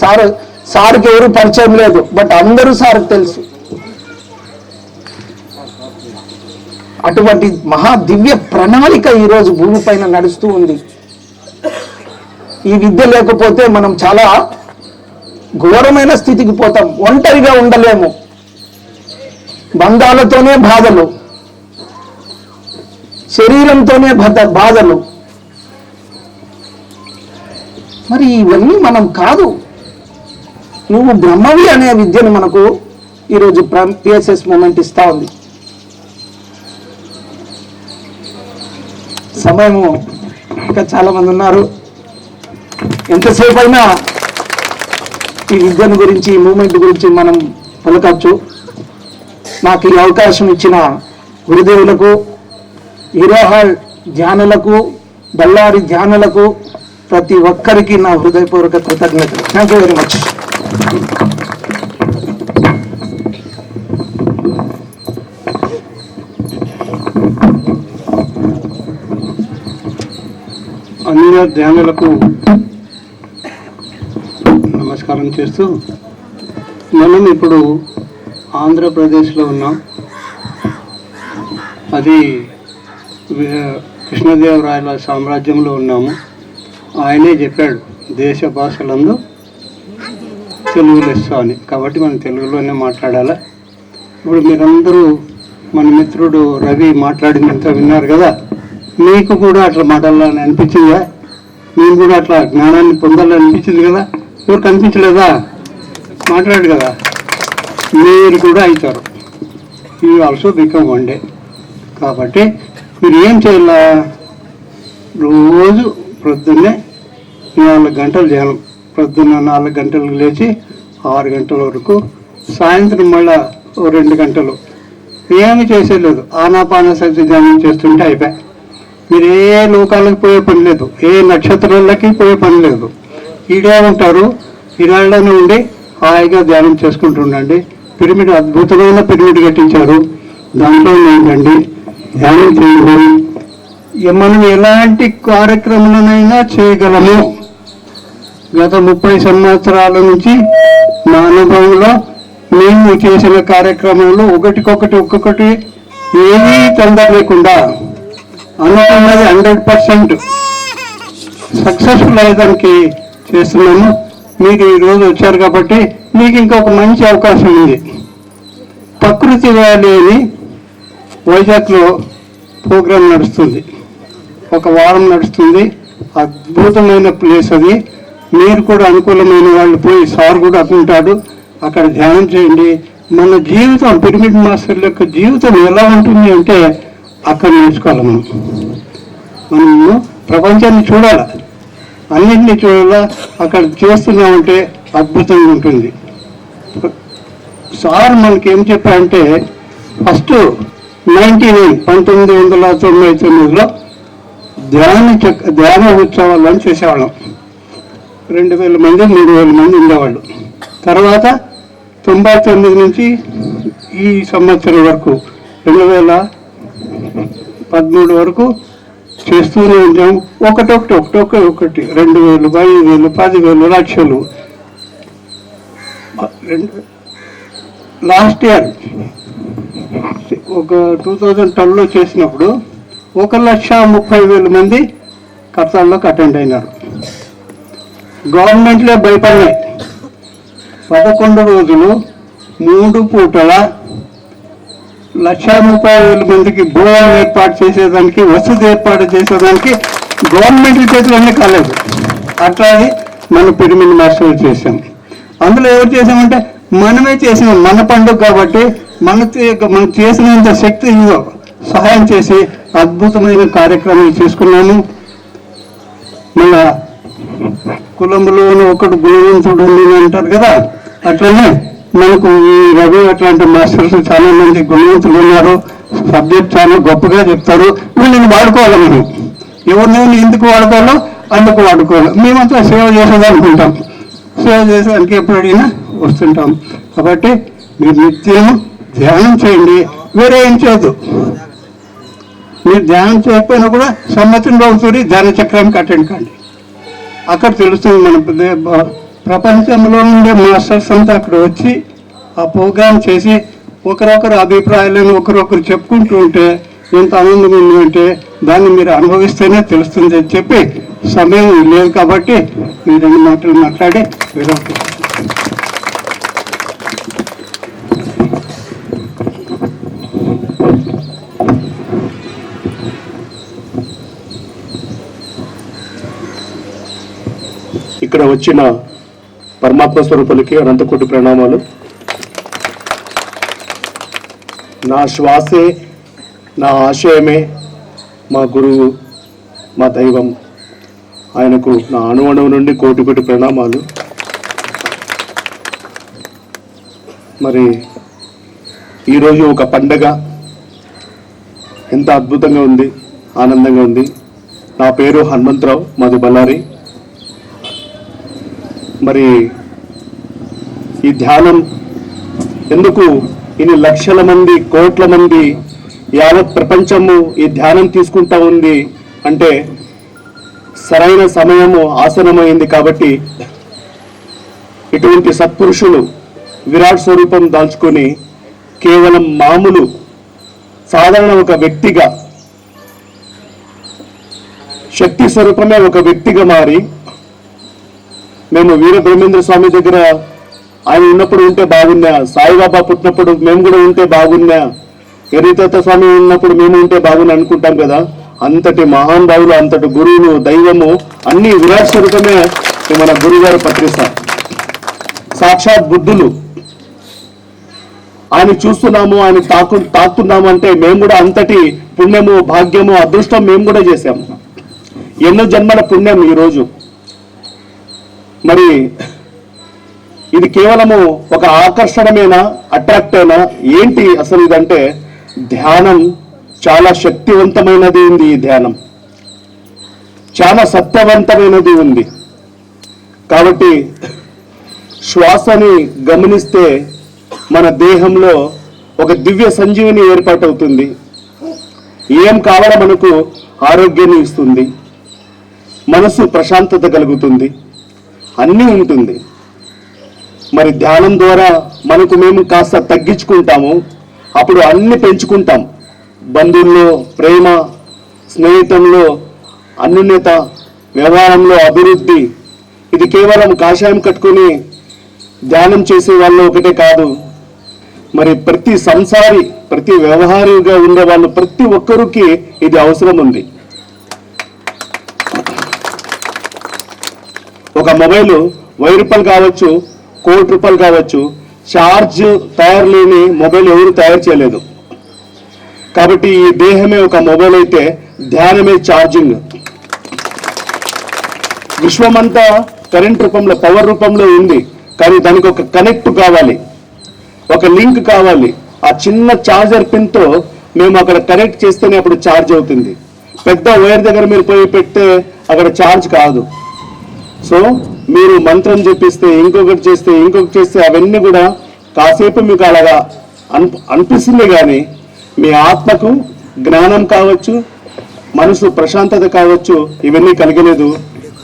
సార్కి ఎవరు పరిచయం లేదు, బట్ అందరూ సార్కి తెలుసు. అటువంటి మహా దివ్య ప్రణాళిక ఈరోజు భూమిపైన నడుస్తూ ఉంది. ఈ విద్య లేకపోతే మనం చాలా ఘోరమైన స్థితికి పోతాం. ఒంటరిగా ఉండలేము, బంధాలతోనే బాధలు, శరీరంతోనే బాధలు. మరి ఇవన్నీ మనం కాదు. నువ్వు బ్రహ్మవి అనే విద్యను మనకు ఈరోజు పిఎస్ఎస్ మూమెంట్ ఇస్తా ఉంది. సమయము ఇంకా చాలా మంది ఉన్నారు, ఎంతసేపు అయినా ఈ విద్యను గురించి, ఈ మూమెంట్ గురించి మనం పలకచ్చు. నాకు ఈ అవకాశం ఇచ్చిన గురుదేవులకు, ఇరోహాల్ ధ్యానులకు, బళ్ళారి ధ్యానులకు, ప్రతి ఒక్కరికి నా హృదయపూర్వక కృతజ్ఞతలు. Thank you very much. అన్య ధ్యానులకు నమస్కారం చేస్తూ, మనం ఇప్పుడు ఆంధ్రప్రదేశ్లో ఉన్నాం. అది కృష్ణదేవరాయల సామ్రాజ్యంలో ఉన్నాము. ఆయనే చెప్పాడు దేశ భాషలందు తెలుగు లెస్స అని. కాబట్టి మనం తెలుగులోనే మాట్లాడాలి. ఇప్పుడు మీరందరూ మన మిత్రుడు రవి మాట్లాడినంత విన్నారు కదా, మీకు కూడా అట్లా మాట్లాడాలని అనిపించిందా? నేను కూడా అట్లా జ్ఞానాన్ని పొందాలని అనిపించింది కదా? ఎవరు కనిపించలేదా? మాట్లాడు కదా, మీరు కూడా అవుతారు. You also become one day. కాబట్టి మీరు ఏం చేయాలా? రోజు ప్రొద్దున్నే 4 గంటలు ధ్యానం. ప్రొద్దున్న 4 గంటలకు లేచి 6 గంటల వరకు, సాయంత్రం మళ్ళా 2 గంటలు. ఏమి చేసేలేదు, ఆనాపానసతి ధ్యానం చేస్తుంటే అయిపోయి. మీరు ఏ లోకాలకు పోయే పని లేదు, ఏ నక్షత్రాలకి పోయే పని లేదు. ఈడే ఉంటారు, ఇరాళ్ళనే ఉండి హాయిగా ధ్యానం చేసుకుంటుండండి. పిరమిడ్ అద్భుతమైన పిరమిడ్ కట్టించారు, దాంట్లో ఏంటండి ధ్యానం చేయండి. మనం ఎలాంటి కార్యక్రమాలనైనా చేయగలము. గత 30 సంవత్సరాల నుంచి మా అనుభవంలో మేము చేసిన కార్యక్రమంలో ఒక్కొక్కటి ఏమీ తొందర లేకుండా అనుకున్నది 100% సక్సెస్ఫుల్ అయ్యేదానికి చేస్తున్నాము. మీరు ఈరోజు వచ్చారు కాబట్టి మీకు ఇంకొక మంచి అవకాశం ఉంది. ప్రకృతి వ్యాలీ అని వైజాగ్లో ప్రోగ్రాం నడుస్తుంది, 1 వారం నడుస్తుంది. అద్భుతమైన ప్లేస్ అది. మీరు కూడా అనుకూలమైన వాళ్ళు పోయి, సార్ కూడా అనుకుంటాడు, అక్కడ ధ్యానం చేయండి. మన జీవితం, పిరమిడ్ మాస్టర్ల యొక్క జీవితం ఎలా ఉంటుంది అంటే అక్కడ నేర్చుకోవాలి. మనము ప్రపంచాన్ని చూడాలి, అన్నింటినీ చూడాలా. అక్కడ చేస్తున్నామంటే అద్భుతంగా ఉంటుంది. సార్ మనకి ఏం చెప్పారంటే, ఫస్ట్ 1999లో ధ్యాన ఉత్సవాలు అని చేసేవాళ్ళం. 2000 మంది 3000 మంది ఉండేవాళ్ళు. తర్వాత 99 నుంచి ఈ సంవత్సరం వరకు 2013 వరకు చేస్తూనే ఉంటాం. ఒకటి 2000, 5000, 10,000, లక్షలు. లాస్ట్ ఇయర్ 2010లో చేసినప్పుడు 1,30,000 మంది కర్తాల్లోకి అటెండ్ అయినారు. గవర్నమెంట్లే భయపడినాయి. 11 రోజులు 3 పూటల 1,30,000 మందికి భోజనం ఏర్పాటు చేసేదానికి, వసతి ఏర్పాటు చేసేదానికి గవర్నమెంట్ చేతులన్నీ కాలేదు. అట్లాగే మన పిరమిడ్ మాస్టర్లు చేసాం. అందులో ఎవరు చేసామంటే మనమే చేసినాం. మన పండుగ కాబట్టి మనం చేసినంత శక్తి సహాయం చేసి అద్భుతమైన కార్యక్రమాలు చేసుకున్నాము. మళ్ళా కులంలోని ఒకడు గుణవంతుడు అంటారు కదా, అట్లనే మనకు ఈ రవి అట్లాంటి మాస్టర్స్ చాలా మంది గుణవంతులు ఉన్నారు. సబ్జెక్ట్ చాలా గొప్పగా చెప్తారు. వీళ్ళని వాడుకోవాలి. మనం ఎవరినెవరిని ఎందుకు వాడుకోవాలో అందుకు వాడుకోవాలి. మేమంతా సేవ చేసేదనుకుంటాం, సేవ చేసేదానికి ఎప్పుడు అడిగినా వస్తుంటాం. కాబట్టి మీరు నిత్యం ధ్యానం చేయండి, వేరే ఏం చేయదు. మీరు ధ్యానం చేయకపోయినా కూడా సంవత్సరం రోజుతూరి ధ్యాన చక్రానికి అటెండ్ కండి. అక్కడ తెలుస్తుంది మన ప్రపంచంలో ఉండే మాస్టర్స్ అంతా అక్కడ వచ్చి ఆ ప్రోగ్రామ్ చేసి ఒకరొకరు అభిప్రాయాలను ఒకరొకరు చెప్పుకుంటూ ఉంటే ఎంత ఆనందం ఉంది అంటే దాన్ని మీరు అనుభవిస్తేనే తెలుస్తుంది అని చెప్పి, సమయం లేదు కాబట్టి మీరు 2 మాటలు మాట్లాడి విరామం. ఇక్కడ వచ్చిన పరమాత్మ స్వరూపులకి అనంతకోటి ప్రణామాలు. నా శ్వాసే, నా ఆశయమే మా గురువు, మా దైవం. ఆయనకు నా అణువణువు నుండి కోటి ప్రణామాలు. మరి ఈరోజు ఒక పండగ, ఎంత అద్భుతంగా ఉంది, ఆనందంగా ఉంది. నా పేరు హనుమంతరావు, మాది బళ్ళారి. మరి ఈ ధ్యానం ఎందుకు ఇన్ని లక్షల మంది, కోట్ల మంది, యావత్ ప్రపంచము ఈ ధ్యానం తీసుకుంటా ఉంది అంటే సరైన సమయము ఆసనమైంది. కాబట్టి ఇటువంటి సత్పురుషులు విరాట్ స్వరూపం దాల్చుకొని కేవలం మామూలు సాధారణ ఒక వ్యక్తిగా, శక్తి స్వరూపమే ఒక వ్యక్తిగా మారి, మేము వీర బ్రహ్మేంద్ర స్వామి దగ్గర ఆయన ఉన్నప్పుడు ఉంటే బాగున్నా, సాయిబాబా పుట్టినప్పుడు మేము కూడా ఉంటే బాగున్నా, ఎర్రితత్వ స్వామి ఉన్నప్పుడు మేము ఉంటే బాగున్నా అనుకుంటాం కదా. అంతటి మహానుభావులు, అంతటి గురువులు, దైవము అన్ని విరాట్ స్వరూపమే మన గురుగారు పత్రిక. సాక్షాత్ బుద్ధులు. ఆయన చూస్తున్నాము, ఆయన తాకుతున్నాము అంటే మేము కూడా అంతటి పుణ్యము, భాగ్యము, అదృష్టం మేము కూడా చేశాము. ఎన్నో జన్మల పుణ్యం ఈరోజు. మరి ఇది కేవలము ఒక ఆకర్షణమేనా, అట్రాక్ట్ అయినా ఏంటి అసలు ఇదంటే, ధ్యానం చాలా శక్తివంతమైనది ఉంది. ఈ ధ్యానం చాలా సత్యవంతమైనది ఉంది. కాబట్టి శ్వాసని గమనిస్తే మన దేహంలో ఒక దివ్య సంజీవిని ఏర్పాటవుతుంది. ఏం కావాలో మనకు ఆరోగ్యాన్ని ఇస్తుంది, మనసు ప్రశాంతత కలుగుతుంది, అన్నీ ఉంటుంది. మరి ధ్యానం ద్వారా మనకు మేము కాస్త తగ్గించుకుంటాము, అప్పుడు అన్ని పెంచుకుంటాం. బంధువుల్లో ప్రేమ, స్నేహితంలో అన్యోన్యత, వ్యవహారంలో అభివృద్ధి. ఇది కేవలం కాషాయం కట్టుకుని ధ్యానం చేసే వాళ్ళు ఒకటే కాదు, మరి ప్రతి సంసారి, ప్రతి వ్యవహారిగా ఉండే వాళ్ళు ప్రతి ఒక్కరికి ఇది అవసరం ఉంది. ఒక మొబైల్ 1000 రూపాయలు కావచ్చు, 1 కోటి రూపాయలు కావచ్చు, ఛార్జ్ తయారు లేని మొబైల్ ఎవరు తయారు చేయలేదు. కాబట్టి ఈ దేహమే ఒక మొబైల్ అయితే ధ్యానమే ఛార్జింగ్. విశ్వమంతా కరెంట్ రూపంలో, పవర్ రూపంలో ఉంది. కానీ దానికి ఒక కనెక్ట్ కావాలి, ఒక లింక్ కావాలి. ఆ చిన్న ఛార్జర్ పిన్తో మేము అక్కడ కనెక్ట్ చేస్తేనే అప్పుడు ఛార్జ్ అవుతుంది. పెద్ద వైర్ దగ్గర మీరు పోయి పెడితే అక్కడ ఛార్జ్ కాదు. సో మీరు మంత్రం చెప్పిస్తే, ఇంకొకటి చేస్తే అవన్నీ కూడా కాసేపు మీకు అలాగా అనిపిస్తుంది. కానీ మీ ఆత్మకు జ్ఞానం కావచ్చు, మనసు ప్రశాంతత కావచ్చు, ఇవన్నీ కలగలేదు.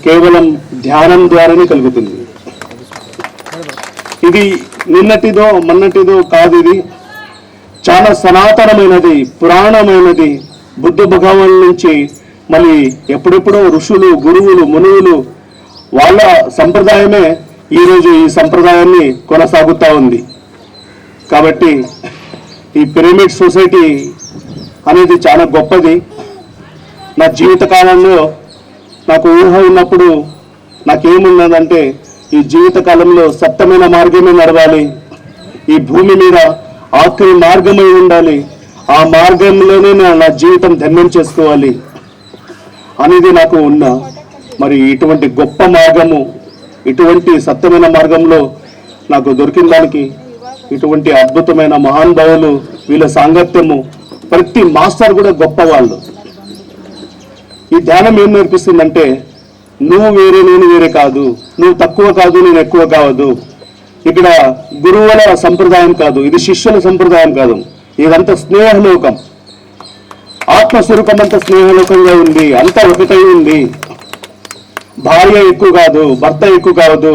కేవలం ధ్యానం ద్వారానే కలుగుతుంది. ఇది నిన్నటిదో మొన్నటిదో కాదు. ఇది చాలా సనాతనమైనది, పురాణమైనది. బుద్ధ భగవాన్ నుంచి మళ్ళీ ఎప్పుడెప్పుడో ఋషులు, గురువులు, మునువులు వాళ్ళ సంప్రదాయమే ఈరోజు ఈ సంప్రదాయాన్ని కొనసాగుతూ ఉంది. కాబట్టి ఈ పిరమిడ్ సొసైటీ అనేది చాలా గొప్పది. నా జీవిత కాలంలో నాకు ఊహ ఉన్నప్పుడు నాకేమున్నదంటే, ఈ జీవిత కాలంలో సత్యమైన మార్గమే నడవాలి, ఈ భూమి మీద ఆఖరి మార్గమై ఉండాలి, ఆ మార్గంలోనే నా జీవితం ధన్యం చేసుకోవాలి అనేది నాకు ఉన్న. మరి ఇటువంటి గొప్ప మార్గము, ఇటువంటి సత్యమైన మార్గంలో నాకు దొరికిన దానికి ఇటువంటి అద్భుతమైన మహానుభావులు, వీళ్ళ సాంగత్యము, ప్రతి మాస్టర్ కూడా గొప్ప వాళ్ళు. ఈ ధ్యానం ఏం నేర్పిస్తుందంటే, నువ్వు వేరే నేను వేరే కాదు, నువ్వు తక్కువ కాదు నేను ఎక్కువ కాదు. ఇక్కడ గురువుల సంప్రదాయం కాదు, ఇది శిష్యుల సంప్రదాయం కాదు. ఇదంతా స్నేహలోకం. ఆత్మస్వరూపం అంతా స్నేహలోకంగా ఉంది, అంతా ఒకటై ఉంది. భార్య ఎక్కువ కాదు, భర్త ఎక్కువ కాదు.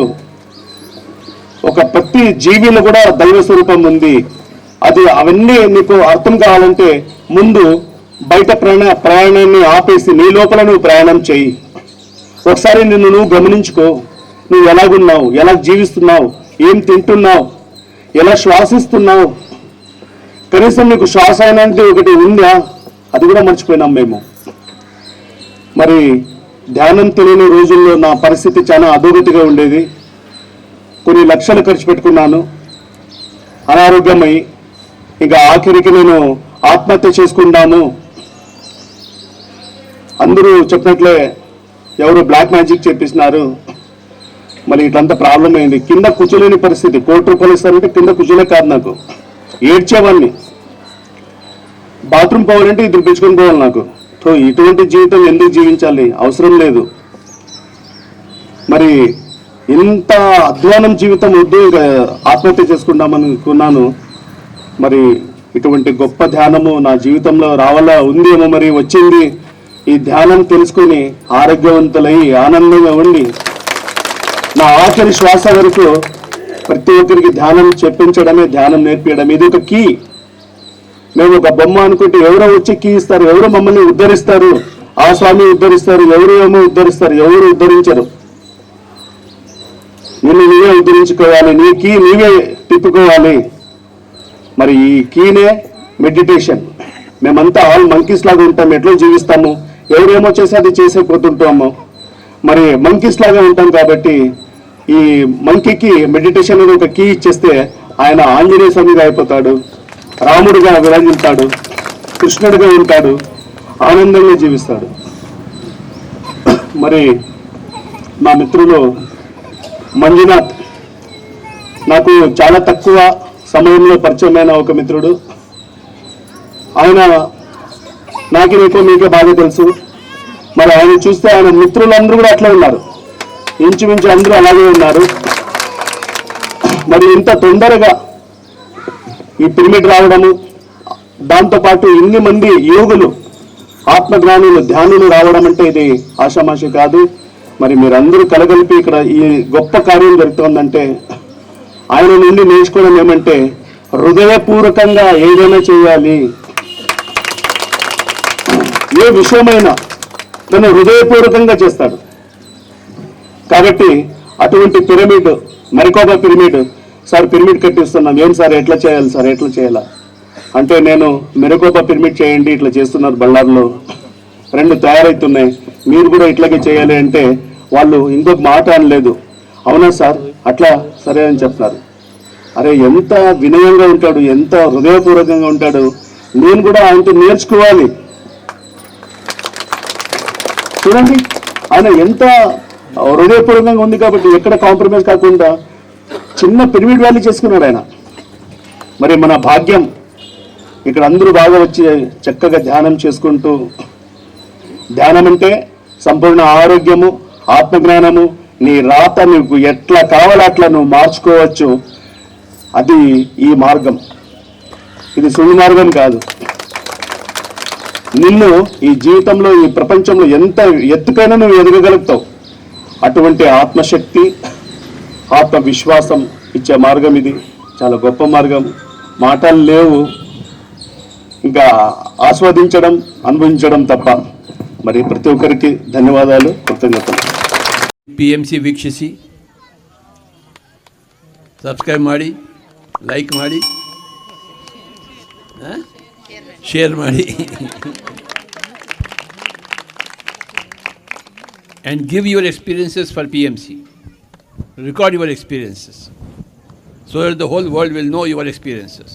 ఒక ప్రతి జీవిలో కూడా దైవ స్వరూపం ఉంది. అది అవన్నీ నీకు అర్థం కావాలంటే ముందు బయట ప్రయాణాన్ని ఆపేసి నీ లోపల నువ్వు ప్రయాణం చేయి. ఒకసారి నిన్ను నువ్వు గమనించుకో. నువ్వు ఎలాగున్నావు, ఎలా జీవిస్తున్నావు, ఏం తింటున్నావు, ఎలా శ్వాసిస్తున్నావు. కనీసం నీకు శ్వాస అయినంటే ఒకటి ఉందా, అది కూడా మర్చిపోయినాం మేము. మరి ధ్యానం తెలియని రోజుల్లో నా పరిస్థితి చాలా అధోగతిగా ఉండేది. కొన్ని లక్షలు ఖర్చు పెట్టుకున్నాను, అనారోగ్యమై ఇంకా ఆఖరికి నేను ఆత్మహత్య చేసుకున్నాను. అందరూ చెప్పినట్లే ఎవరు బ్లాక్ మ్యాజిక్ చేపిస్తున్నారు. మరి ఇట్లంతా ప్రాబ్లం అయింది. కింద కూర్చోలేని పరిస్థితి. 1 కోటి రూపాయలు ఇస్తారంటే కింద కూర్చోలే కాదు, నాకు ఏడ్చేవాడిని. బాత్రూమ్ పోవాలంటే ఇద్దరు పిలుచుకొని పోవాలి నాకు. సో ఇటువంటి జీవితం ఎందుకు జీవించాలి, అవసరం లేదు. మరి ఇంత అధ్వానం జీవితం వద్దు, ఇక ఆత్మహత్య చేసుకుందామనుకున్నాను. మరి ఇటువంటి గొప్ప ధ్యానము నా జీవితంలో రావాలా ఉందేమో, మరి వచ్చింది. ఈ ధ్యానం తెలుసుకుని ఆరోగ్యవంతులై ఆనందంగా ఉండి నా ఆఖరి శ్వాస వరకు ప్రతి ఒక్కరికి ధ్యానం చెప్పించడమే, ధ్యానం నేర్పించడం, ఇది ఒక కీ. మేము ఒక బొమ్మ అనుకుంటే ఎవరో వచ్చి కీ ఇస్తారు, ఎవరో మమ్మల్ని ఉద్ధరిస్తారు, ఆ స్వామి ఉద్ధరిస్తారు, ఎవరు ఏమో ఉద్ధరిస్తారు, ఎవరు ఉద్ధరించరు. నిన్ను నీవే ఉద్ధరించుకోవాలి, నీ కీ నీవే తిప్పుకోవాలి. మరి ఈ కీనే మెడిటేషన్. మేమంతా ఆల్ మంకీస్ లాగా ఉంటాం, ఎట్లా జీవిస్తాము, ఎవరేమో చేసి అది చేసే పోతుంటాము. మరి మంకీస్ లాగా ఉంటాం కాబట్టి ఈ మంకీకి మెడిటేషన్ అనేది ఒక కీ ఇచ్చేస్తే ఆయన ఆంజనేయ స్వామిగా అయిపోతాడు, రాముడిగా విరాజిల్తాడు, కృష్ణుడిగా ఉంటాడు, ఆనందంగా జీవిస్తాడు. మరి మా మిత్రులు మంజునాథ్ నాకు చాలా తక్కువ సమయంలో పరిచయమైన ఒక మిత్రుడు. ఆయన నాకు మీకే బాగా తెలుసు. మరి ఆయన చూస్తే ఆయన మిత్రులందరూ కూడా అట్లే ఉన్నారు, ఇంచుమించు అందరూ అలాగే ఉన్నారు. మరి ఇంత తొందరగా ఈ పిరమిడ్ రావడము, దాంతోపాటు ఇన్ని మంది యోగులు, ఆత్మజ్ఞానులు, ధ్యానులు రావడం అంటే ఇది ఆషామాషి కాదు. మరి మీరందరూ కలగలిపి ఇక్కడ ఈ గొప్ప కార్యం జరుగుతుందంటే ఆయన నుండి నేర్చుకోవడం ఏమంటే హృదయపూర్వకంగా ఏదైనా చేయాలి. ఏ విషయమైనా తను హృదయపూర్వకంగా చేస్తాడు. కాబట్టి అటువంటి పిరమిడ్, మరికోబా పిరమిడ్, సార్ పిరమిడ్ కట్టిస్తున్నాం, ఏం సార్ ఎట్లా చేయాలి సార్, ఎట్లా చేయాలా అంటే నేను మెరకోబా పిరమిడ్ చేయండి, ఇట్లా చేస్తున్నారు బళ్ళార్లో, 2 తయారవుతున్నాయి, మీరు కూడా ఇట్లాగే చేయాలి అంటే వాళ్ళు ఇంకొక మాట అనలేదు, అవునా సార్ అట్లా సరే అని చెప్తున్నారు. అరే ఎంత వినయంగా ఉంటాడు, ఎంత హృదయపూర్వకంగా ఉంటాడు, నేను కూడా ఆయనతో నేర్చుకోవాలి. చూడండి ఆయన ఎంత హృదయపూర్వకంగా ఉంది కాబట్టి ఎక్కడ కాంప్రమైజ్ కాకుండా చిన్న పిరమిడ్ వ్యాలీ చేసుకున్నాడు ఆయన. మరి మన భాగ్యం ఇక్కడ అందరూ బాగా వచ్చి చక్కగా ధ్యానం చేసుకుంటూ, ధ్యానం అంటే సంపూర్ణ ఆరోగ్యము, ఆత్మజ్ఞానము, నీ రాత నీకు ఎట్లా కావాలో అట్లా నువ్వు మార్చుకోవచ్చు. అది ఈ మార్గం, ఇది సుడి మార్గం కాదు. నిన్ను ఈ జీవితంలో, ఈ ప్రపంచంలో ఎంత ఎత్తుకైనా నువ్వు ఎదగగలుగుతావు. అటువంటి ఆత్మశక్తి, ఆత్మవిశ్వాసం ఇచ్చే మార్గం ఇది. చాలా గొప్ప మార్గం. మాటలు లేవు, ఇంకా ఆస్వాదించడం, అనుభవించడం తప్ప. మరి ప్రతి ఒక్కరికి ధన్యవాదాలు, కృతజ్ఞతలు. PMC ವೀಕ್ಷಿಸಿ, ಸಬ್ಸ್ಕ್ರೈಬ್ ಮಾಡಿ, ಲೈಕ್ ಮಾಡಿ, ಶೇರ್ ಮಾಡಿ, and give your experiences for PMC. Record your experiences so that the whole world will know your experiences.